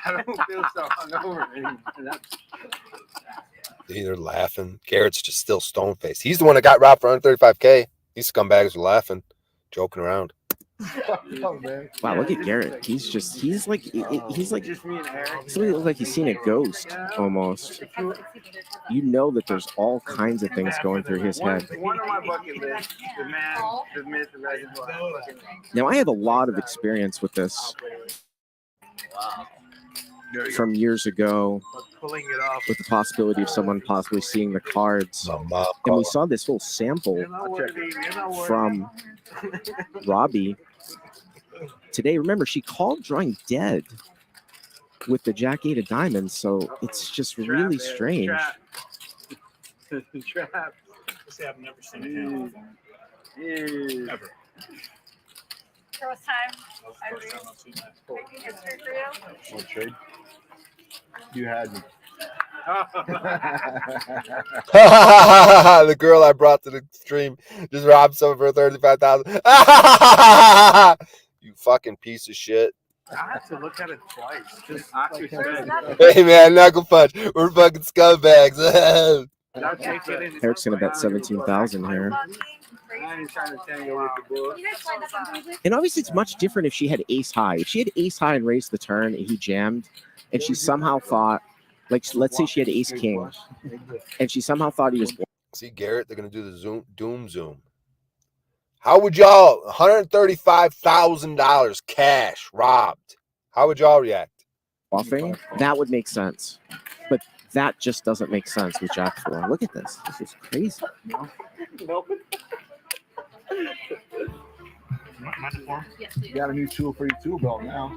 I don't feel so hungover anymore. They're laughing. Garrett's just still stone-faced. He's the one that got robbed for $135K. These scumbags are laughing, joking around. Oh, man. Wow, look at Garrett. He's like Just me and Eric. he looks like he's seen a ghost almost. You know that there's all kinds of things going through his head. One of my bucket lists, the man, the myth, the legend. Now I have a lot of experience with this from years ago, Pulling it off. with the possibility of someone possibly seeing the cards. And we saw this whole sample You're not worthy. You're not worthy. from Robbie today. Remember, she called drawing dead with the Jack-8 of diamonds, so it's just really strange. Trap. See, I've never seen a hand Yeah. ever. First time. That was the first time I've seen that. Making history for you. What trade? You had me. The girl I brought to the stream just robbed someone for $35,000. You fucking piece of shit. I have to look at it twice. Just actually There's nothing. Hey, man, knuckle punch. We're fucking scumbags. Eric's gonna bet 17,000 here. I ain't trying to tangle with the book. You guys find that on music? And obviously, it's much different if she had ace high. If she had ace high and raised the turn, and he jammed, and she somehow thought, like, let's say she had ace king, and she somehow thought he was. See, Garrett, they're going to do the doom zoom. How would y'all, $135,000 cash robbed? How would y'all react? Bluffing, that would make sense. But That just doesn't make sense with Jack 4. Look at this. This is crazy. You got a new tool for your tool belt now.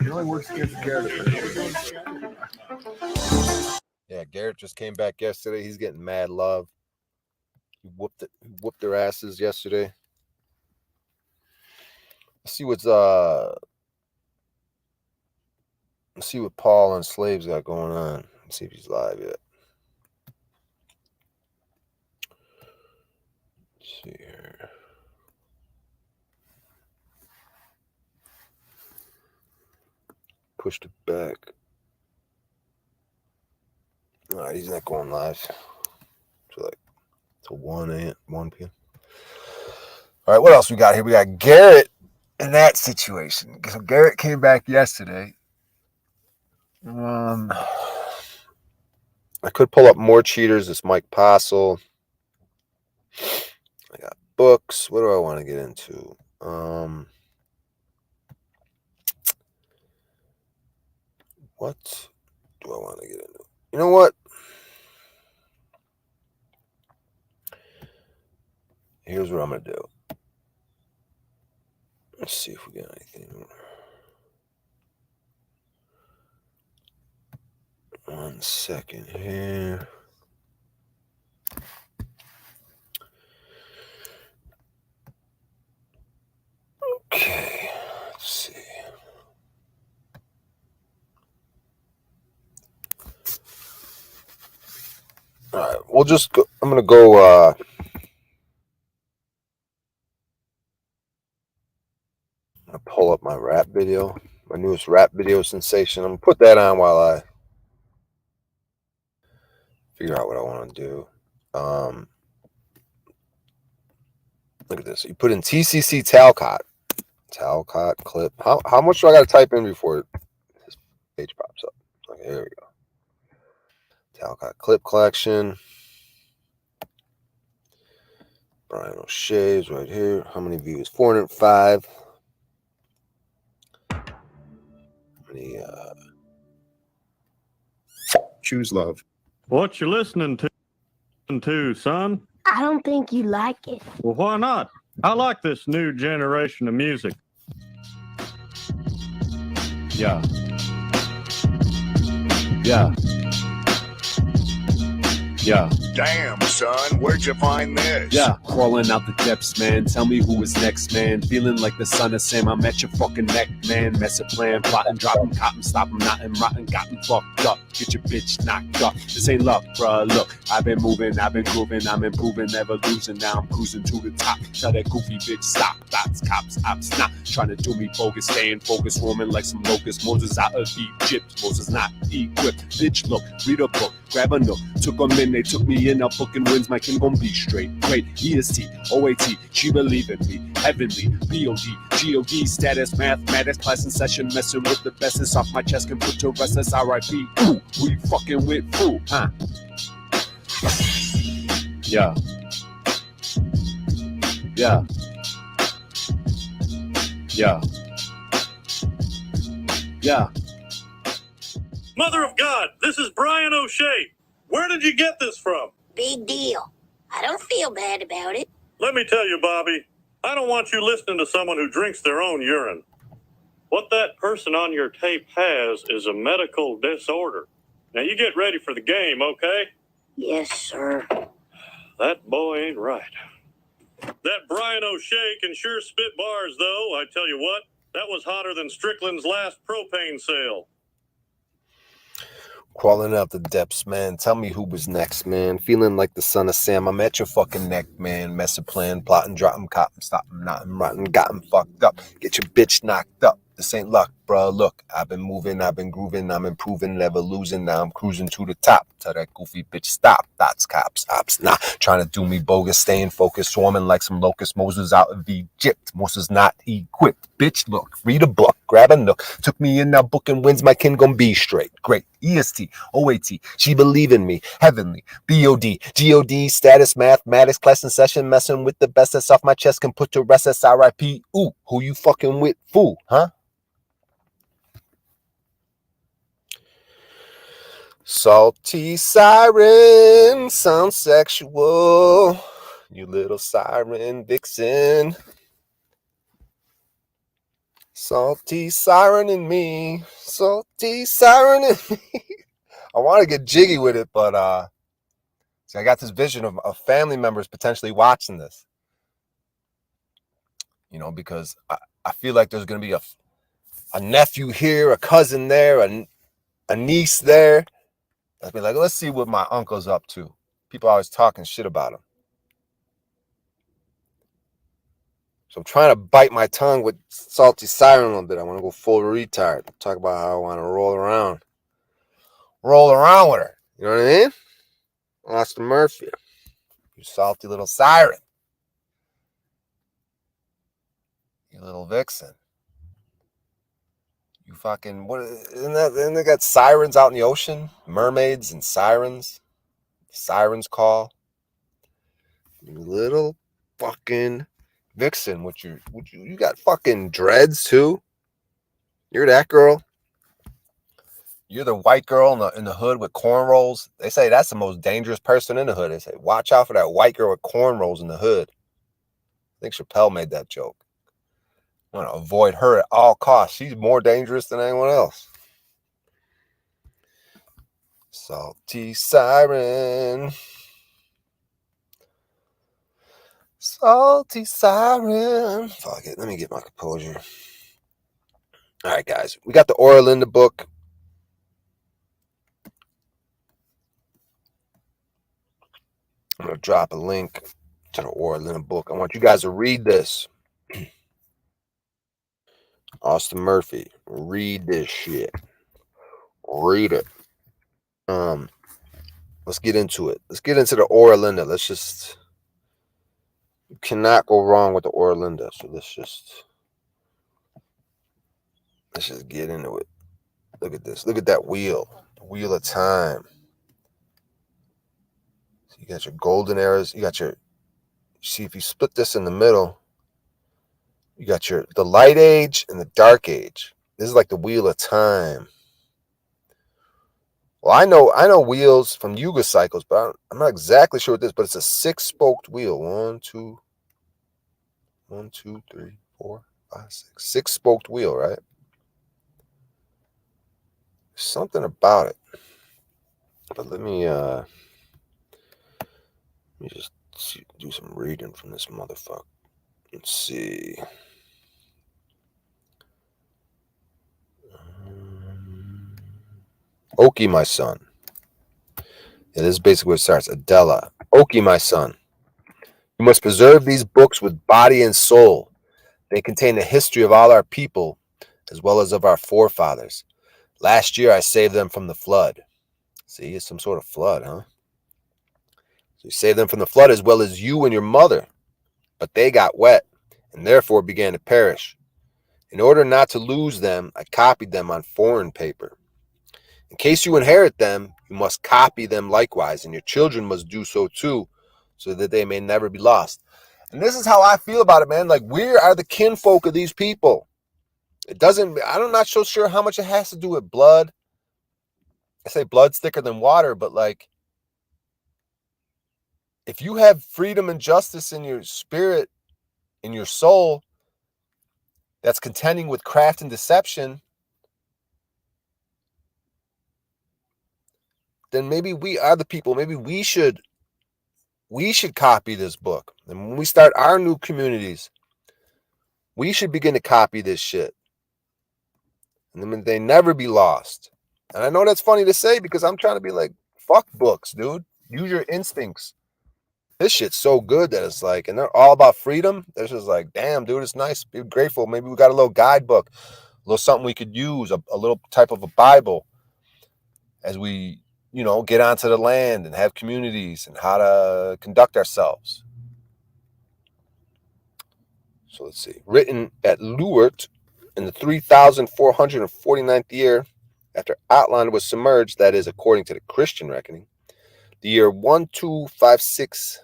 It only works against Garrett. Yeah, Garrett just came back yesterday. He's getting mad love. He whooped their asses yesterday. Let's see what Paul and Slaves got going on. Let's see if he's live yet. Let's see here. Pushed it back. All right, he's not going live. So like till 1 p.m. All right, what else we got here? We got Garrett in that situation. So Garrett came back yesterday. I could pull up more cheaters. It's Mike Postle. I got books. What do I want to get into? What do I want to get into? You know what? Here's what I'm going to do. Let's see if we got anything. 1 second here. Okay, let's see. All right, we'll just go. I'm going to go. I'm going to pull up my rap video, my newest rap video sensation. I'm going to put that on while I figure out what I want to do. Look at this. You put in TCC Talcott clip. How much do I got to type in before this page pops up? Okay, here we go. Talcott clip collection. Brian O'Shea is right here. How many views? 405. How many? Choose love. What you listening to, son? I don't think you like it. Well, why not? I like this new generation of music. Yeah. Yeah. Yeah. Damn, son, where'd you find this? Yeah, crawling out the depths, man. Tell me who is next, man. Feeling like the son of Sam. I'm at your fucking neck, man. Mess a plan, plotting, dropping, cotton, stopping, knotting, rotten, gotten fucked up. Get your bitch knocked up. This ain't luck, bruh. Look, I've been moving, I've been grooving, I'm improving, never losing. Now I'm cruising to the top. Tell that goofy bitch stop. Dots, cops, ops, not trying to do me bogus. Staying focused, roaming like some locusts. Moses out of Egypt. Moses not equipped. Bitch, look, read a book, grab a nook. Took them in, they took me in. Now fucking wins, my king gon' be straight. Great, EST, OAT, she believe in me. Heavenly, BOD, GOD, status, mathematics, class in session. Messing with the bestest off my chest can put to rest as RIP. Ooh, who you fucking with, fool, huh? Yeah. Yeah. Yeah. Yeah. Mother of God, this is Brian O'Shea. Where did you get this from? Big deal. I don't feel bad about it. Let me tell you, Bobby, I don't want you listening to someone who drinks their own urine. What that person on your tape has is a medical disorder. Now you get ready for the game, okay? Yes, sir. That boy ain't right. That Brian O'Shea can sure spit bars, though. I tell you what, that was hotter than Strickland's last propane sale. Crawling out the depths, man. Tell me who was next, man. Feeling like the son of Sam. I'm at your fucking neck, man. Mess a plan, plotting, dropping, cotton, stopping, knotting, rotten, got him fucked up. Get your bitch knocked up. This ain't luck, bro. Look, I've been moving, I've been grooving, I'm improving, never losing. Now I'm cruising to the top. Tell that goofy bitch stop. Dots, cops, ops, nah. Trying to do me bogus, staying focused, swarming like some locust. Moses out of Egypt. Moses not equipped. Bitch, look, read a book, grab a nook. Took me in, now booking wins, my kin gon' be straight. Great. EST, OAT, she believe in me. Heavenly, BOD, GOD, status, mathematics, class in session. Messing with the best that's off my chest can put to rest as RIP. Ooh, who you fucking with, fool, huh? Salty siren, sound sexual. You little siren vixen. Salty siren in me. Salty siren in me. I want to get jiggy with it, but see, I got this vision of family members potentially watching this. You know, because I feel like there's going to be a nephew here, a cousin there, a niece there. I'd be like, let's see what my uncle's up to. People always talking shit about him. So I'm trying to bite my tongue with Salty Siren a little bit. I want to go full retard. Talk about how I want to roll around. Roll around with her. You know what I mean? Austin Murphy. You salty little siren. You little vixen. You fucking, what, isn't they got sirens out in the ocean? Mermaids and sirens. Sirens call. You little fucking vixen. You got fucking dreads too? You're that girl? You're the white girl in the hood with cornrows. They say that's the most dangerous person in the hood. They say, watch out for that white girl with cornrows in the hood. I think Chappelle made that joke. I want to avoid her at all costs. She's more dangerous than anyone else. Salty siren. Salty siren. Fuck it. Let me get my composure. All right, guys. We got the Orlinda book. I'm going to drop a link to the Orlinda book. I want you guys to read this. Austin Murphy, read this shit. Read it. Let's get into it. Let's get into the Orlinda. You cannot go wrong with the Orlinda. So let's just get into it. Look at this. Look at that wheel. The wheel of time. So you got your golden eras. You got your, see, if you split this in the middle, you got the light age and the dark age. This is like the wheel of time. Well, I know wheels from Yuga cycles, but I'm not exactly sure what this, but it's a 6-spoked wheel. 1, 2, 3, 4, 5, 6. 6-spoked wheel, right? Something about it. But let me just do some reading from this motherfucker. Let's see. Oki, my son. Yeah, this is basically where it starts. Adela. Oki, my son. You must preserve these books with body and soul. They contain the history of all our people, as well as of our forefathers. Last year, I saved them from the flood. See, it's some sort of flood, huh? So you saved them from the flood, as well as you and your mother. But they got wet, and therefore began to perish. In order not to lose them, I copied them on foreign paper. In case you inherit them, you must copy them likewise, and your children must do so too, so that they may never be lost. And this is how I feel about it, man. Like, we are the kinfolk of these people. I'm not so sure how much it has to do with blood. I say blood's thicker than water, but like, if you have freedom and justice in your spirit, in your soul, that's contending with craft and deception, then maybe we are the people. Maybe we should copy this book. And when we start our new communities, we should begin to copy this shit. And then they never be lost. And I know that's funny to say because I'm trying to be like, fuck books, dude. Use your instincts. This shit's so good that it's like, and they're all about freedom. They're just like, damn, dude, it's nice. Be grateful. Maybe we got a little guidebook, a little something we could use, a little type of a Bible as we, get onto the land and have communities and how to conduct ourselves. So let's see. Written at Luert in the 3,449th year after Outland was submerged, that is, according to the Christian reckoning, the year 1256,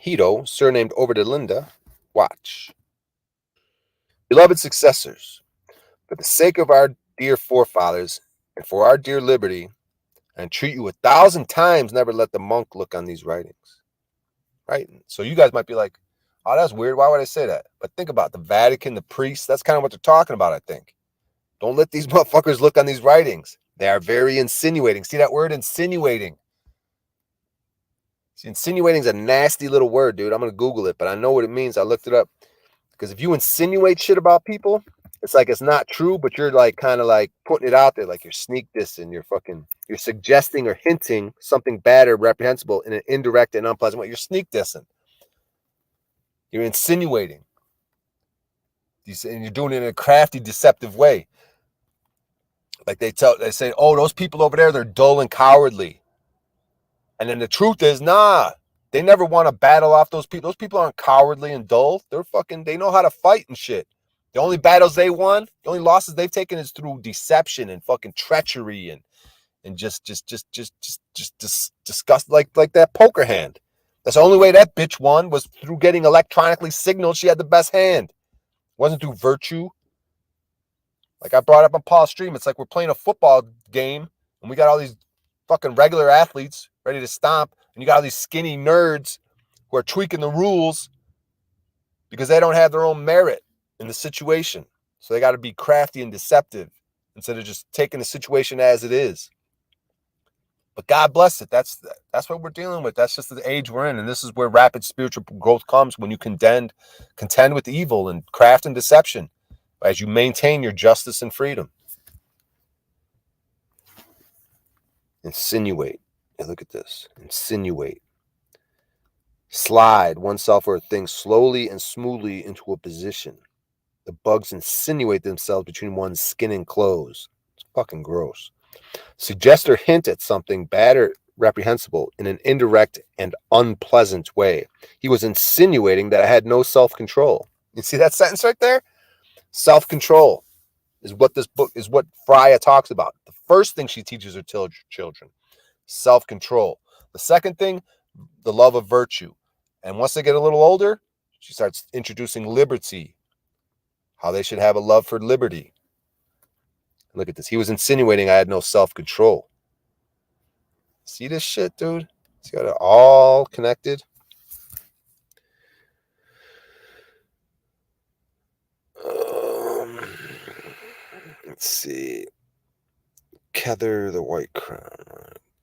Hito, surnamed Overdelinda, watch. Beloved successors, for the sake of our dear forefathers and for our dear liberty, and treat you 1,000 times, never let the monk look on these writings. Right? So you guys might be like, oh, that's weird. Why would I say that? But think about the Vatican, the priests. That's kind of what they're talking about, I think. Don't let these motherfuckers look on these writings. They are very insinuating. See that word, insinuating? See, insinuating is a nasty little word, dude. I'm going to Google it, but I know what it means. I looked it up. Because if you insinuate shit about people, it's like it's not true, but you're like kind of like putting it out there, like you're sneak dissing, you're suggesting or hinting something bad or reprehensible in an indirect and unpleasant way. You're sneak dissing. You're insinuating. And you're doing it in a crafty, deceptive way. Like they say, oh, those people over there, they're dull and cowardly. And then the truth is, nah, they never want to battle off those people. Those people aren't cowardly and dull. They know how to fight and shit. The only battles they won, the only losses they've taken is through deception and fucking treachery and just disgust, like that poker hand. That's the only way that bitch won was through getting electronically signaled she had the best hand. It wasn't through virtue. Like I brought up on Paul's stream, it's like we're playing a football game and we got all these fucking regular athletes ready to stomp, and you got all these skinny nerds who are tweaking the rules because they don't have their own merit in the situation. So they got to be crafty and deceptive instead of just taking the situation as it is. But God bless it. That's what we're dealing with. That's just the age we're in. And this is where rapid spiritual growth comes, when you contend with evil and craft and deception as you maintain your justice and freedom. Insinuate. Hey, look at this. Insinuate. Slide oneself or a thing slowly and smoothly into a position. The bugs insinuate themselves between one's skin and clothes. It's fucking gross. Suggest or hint at something bad or reprehensible in an indirect and unpleasant way. He was insinuating that I had no self-control. You see that sentence right there? Self-control is what this book is, what Freya talks about. The first thing she teaches her children, self-control. The second thing, the love of virtue. And once they get a little older, she starts introducing liberty, how they should have a love for liberty. Look at this. He was insinuating I had no self-control. See this shit, dude? It's got it all connected. Let's see. Kether the White Crown.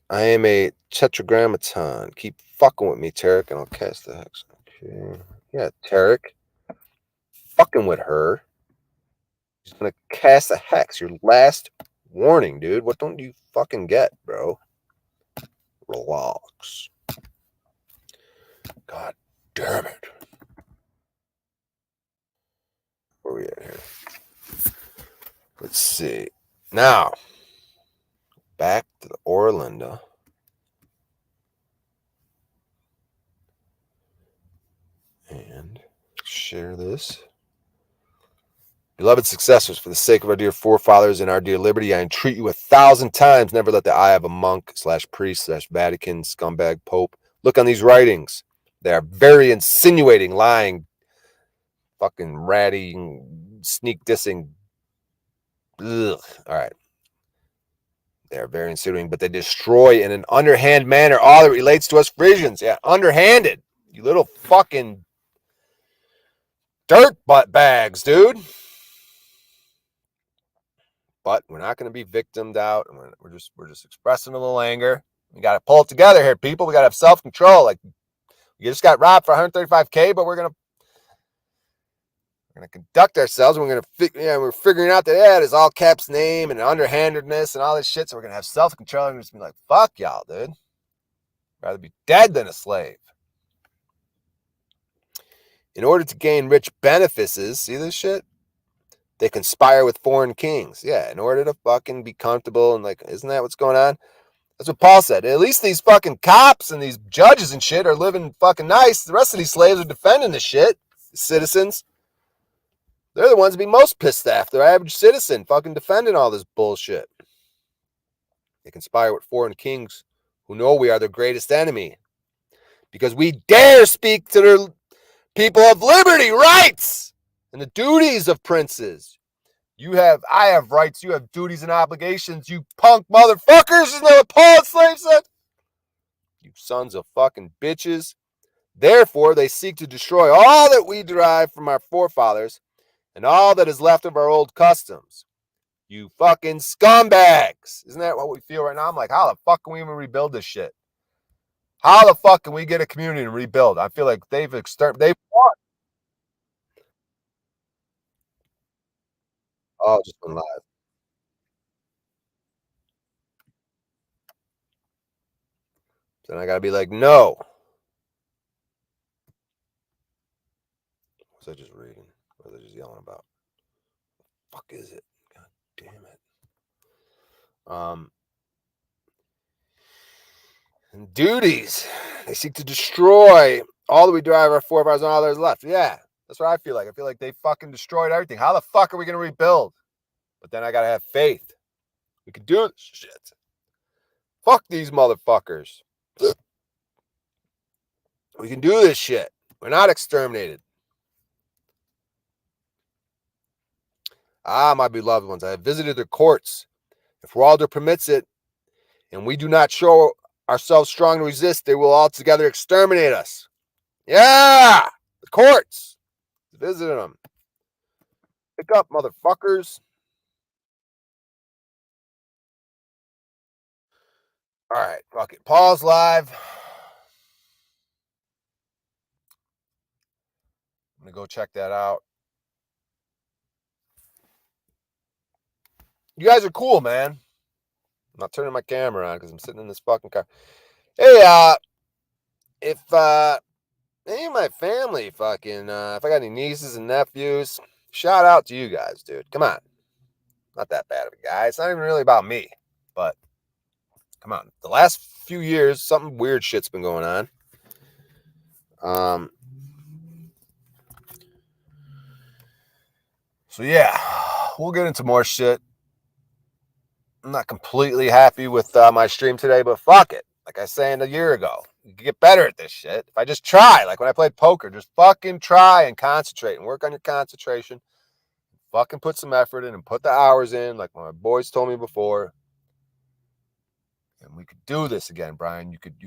I am a tetragrammaton. Keep fucking with me, Tarek, and I'll cast the hex. Okay. Yeah, Tarek. Fucking with her. She's gonna cast a hex. Your last warning, dude. What don't you fucking get, bro? Relax. God damn it. Where are we at here? Let's see. Now, back to the Orlinda. And share this. Beloved successors, for the sake of our dear forefathers and our dear liberty, I entreat you 1,000 times, never let the eye of a monk / priest / Vatican scumbag pope look on these writings. They are very insinuating, lying, fucking ratty, sneak dissing. Ugh. All right. They are very insinuating, but they destroy in an underhand manner all that relates to us Frisians. Yeah, underhanded. You little fucking dirt butt bags, dude. But we're not going to be victimed out. We're just expressing a little anger. We got to pull it together here, people. We got to have self-control. Like, we just got robbed for $135K, but we're going to conduct ourselves. We're figuring out that it is all caps name and underhandedness and all this shit. So we're going to have self-control and just be like, fuck y'all, dude. Rather be dead than a slave. In order to gain rich benefices, see this shit? They conspire with foreign kings. Yeah, in order to fucking be comfortable and like, isn't that what's going on? That's what Paul said. At least these fucking cops and these judges and shit are living fucking nice. The rest of these slaves are defending this shit. The citizens. They're the ones to be most pissed off. They're average citizen fucking defending all this bullshit. They conspire with foreign kings who know we are their greatest enemy. Because we dare speak to their people of liberty, rights, and the duties of princes. I have rights, you have duties and obligations, you punk motherfuckers. Isn't that what Paul and Slave said? You sons of fucking bitches. Therefore, they seek to destroy all that we derived from our forefathers and all that is left of our old customs. You fucking scumbags. Isn't that what we feel right now? I'm like, how the fuck can we even rebuild this shit? How the fuck can we get a community to rebuild? I feel like they've won. Oh, just went live. Then I gotta be like, no. What was I just reading? What was I just yelling about? Fuck is it? God damn it. And duties. They seek to destroy all that we derive our forefathers and all that is left. Yeah, that's what I feel like. I feel like they fucking destroyed everything. How the fuck are we gonna rebuild? But then I gotta have faith. We can do this shit. Fuck these motherfuckers. We can do this shit. We're not exterminated. Ah, my beloved ones, I have visited their courts. If Walder permits it, and we do not show ourselves strong to resist, they will altogether exterminate us. Yeah! The courts. Visited them. Pick up, motherfuckers. All right, fuck it. Paul's live. I'm going to go check that out. You guys are cool, man. I'm not turning my camera on because I'm sitting in this fucking car. Hey, if any of my family fucking, if I got any nieces and nephews, shout out to you guys, dude. Come on. Not that bad of a guy. It's not even really about me, but come on. The last few years, something weird shit's been going on. So yeah, we'll get into more shit. I'm not completely happy with my stream today, but fuck it. Like I was saying a year ago, you can get better at this shit. If I just try, like when I played poker, just fucking try and concentrate and work on your concentration. Fucking put some effort in and put the hours in, like my boys told me before. And we could do this again, Brian. You could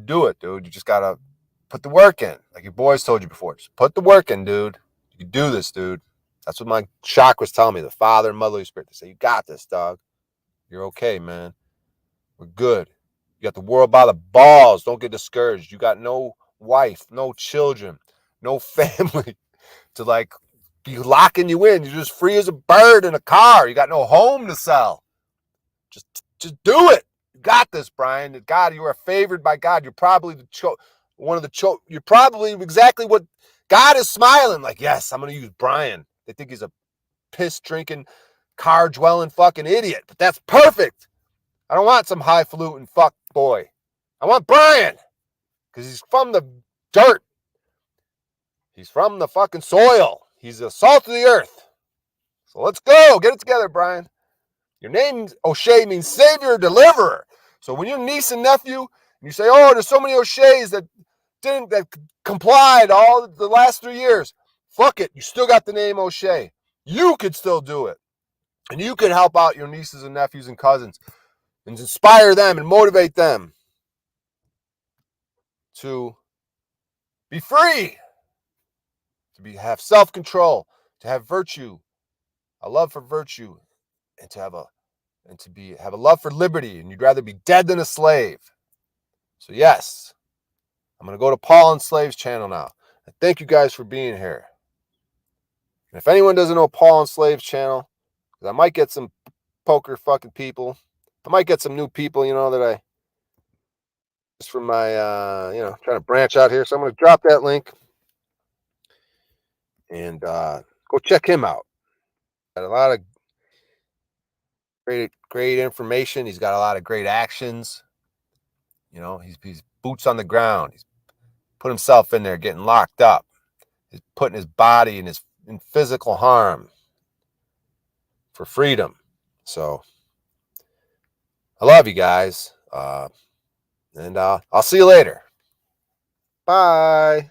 do it, dude. You just gotta put the work in, like your boys told you before. Just put the work in, dude. You can do this, dude. That's what my shock was telling me. The Father and Motherly Spirit. They say, you got this, dog. You're okay, man. We're good. You got the world by the balls. Don't get discouraged. You got no wife, no children, no family to like be locking you in. You're just free as a bird in a car. You got no home to sell. Just do it. You got this, Brian. God, you are favored by God. You're probably you're probably exactly what God is smiling. Like, yes, I'm going to use Brian. They think he's a piss drinking, car dwelling fucking idiot, but that's perfect. I don't want some highfalutin fuck boy. I want Brian because he's from the dirt. He's from the fucking soil. He's the salt of the earth. So let's go. Get it together, Brian. Your name, O'Shea, means savior or deliverer. So when your niece and nephew, and you say, oh, there's so many O'Sheas that complied all the last 3 years. Fuck it. You still got the name O'Shea. You could still do it. And you can help out your nieces and nephews and cousins and inspire them and motivate them to be free, to have self-control, to have virtue, a love for virtue, and to have a love for liberty. And you'd rather be dead than a slave. So yes, I'm going to go to Paul and Slave's channel now. And thank you guys for being here. And if anyone doesn't know Paul and Slave's channel, because I might get some poker fucking people. I might get some new people, that I just from my, trying to branch out here. So I'm going to drop that link and go check him out. Got a lot of great information. He's got a lot of great actions. He's boots on the ground. He's put himself in there getting locked up. He's putting his body in physical harm for freedom. So I love you guys. And I'll see you later. Bye.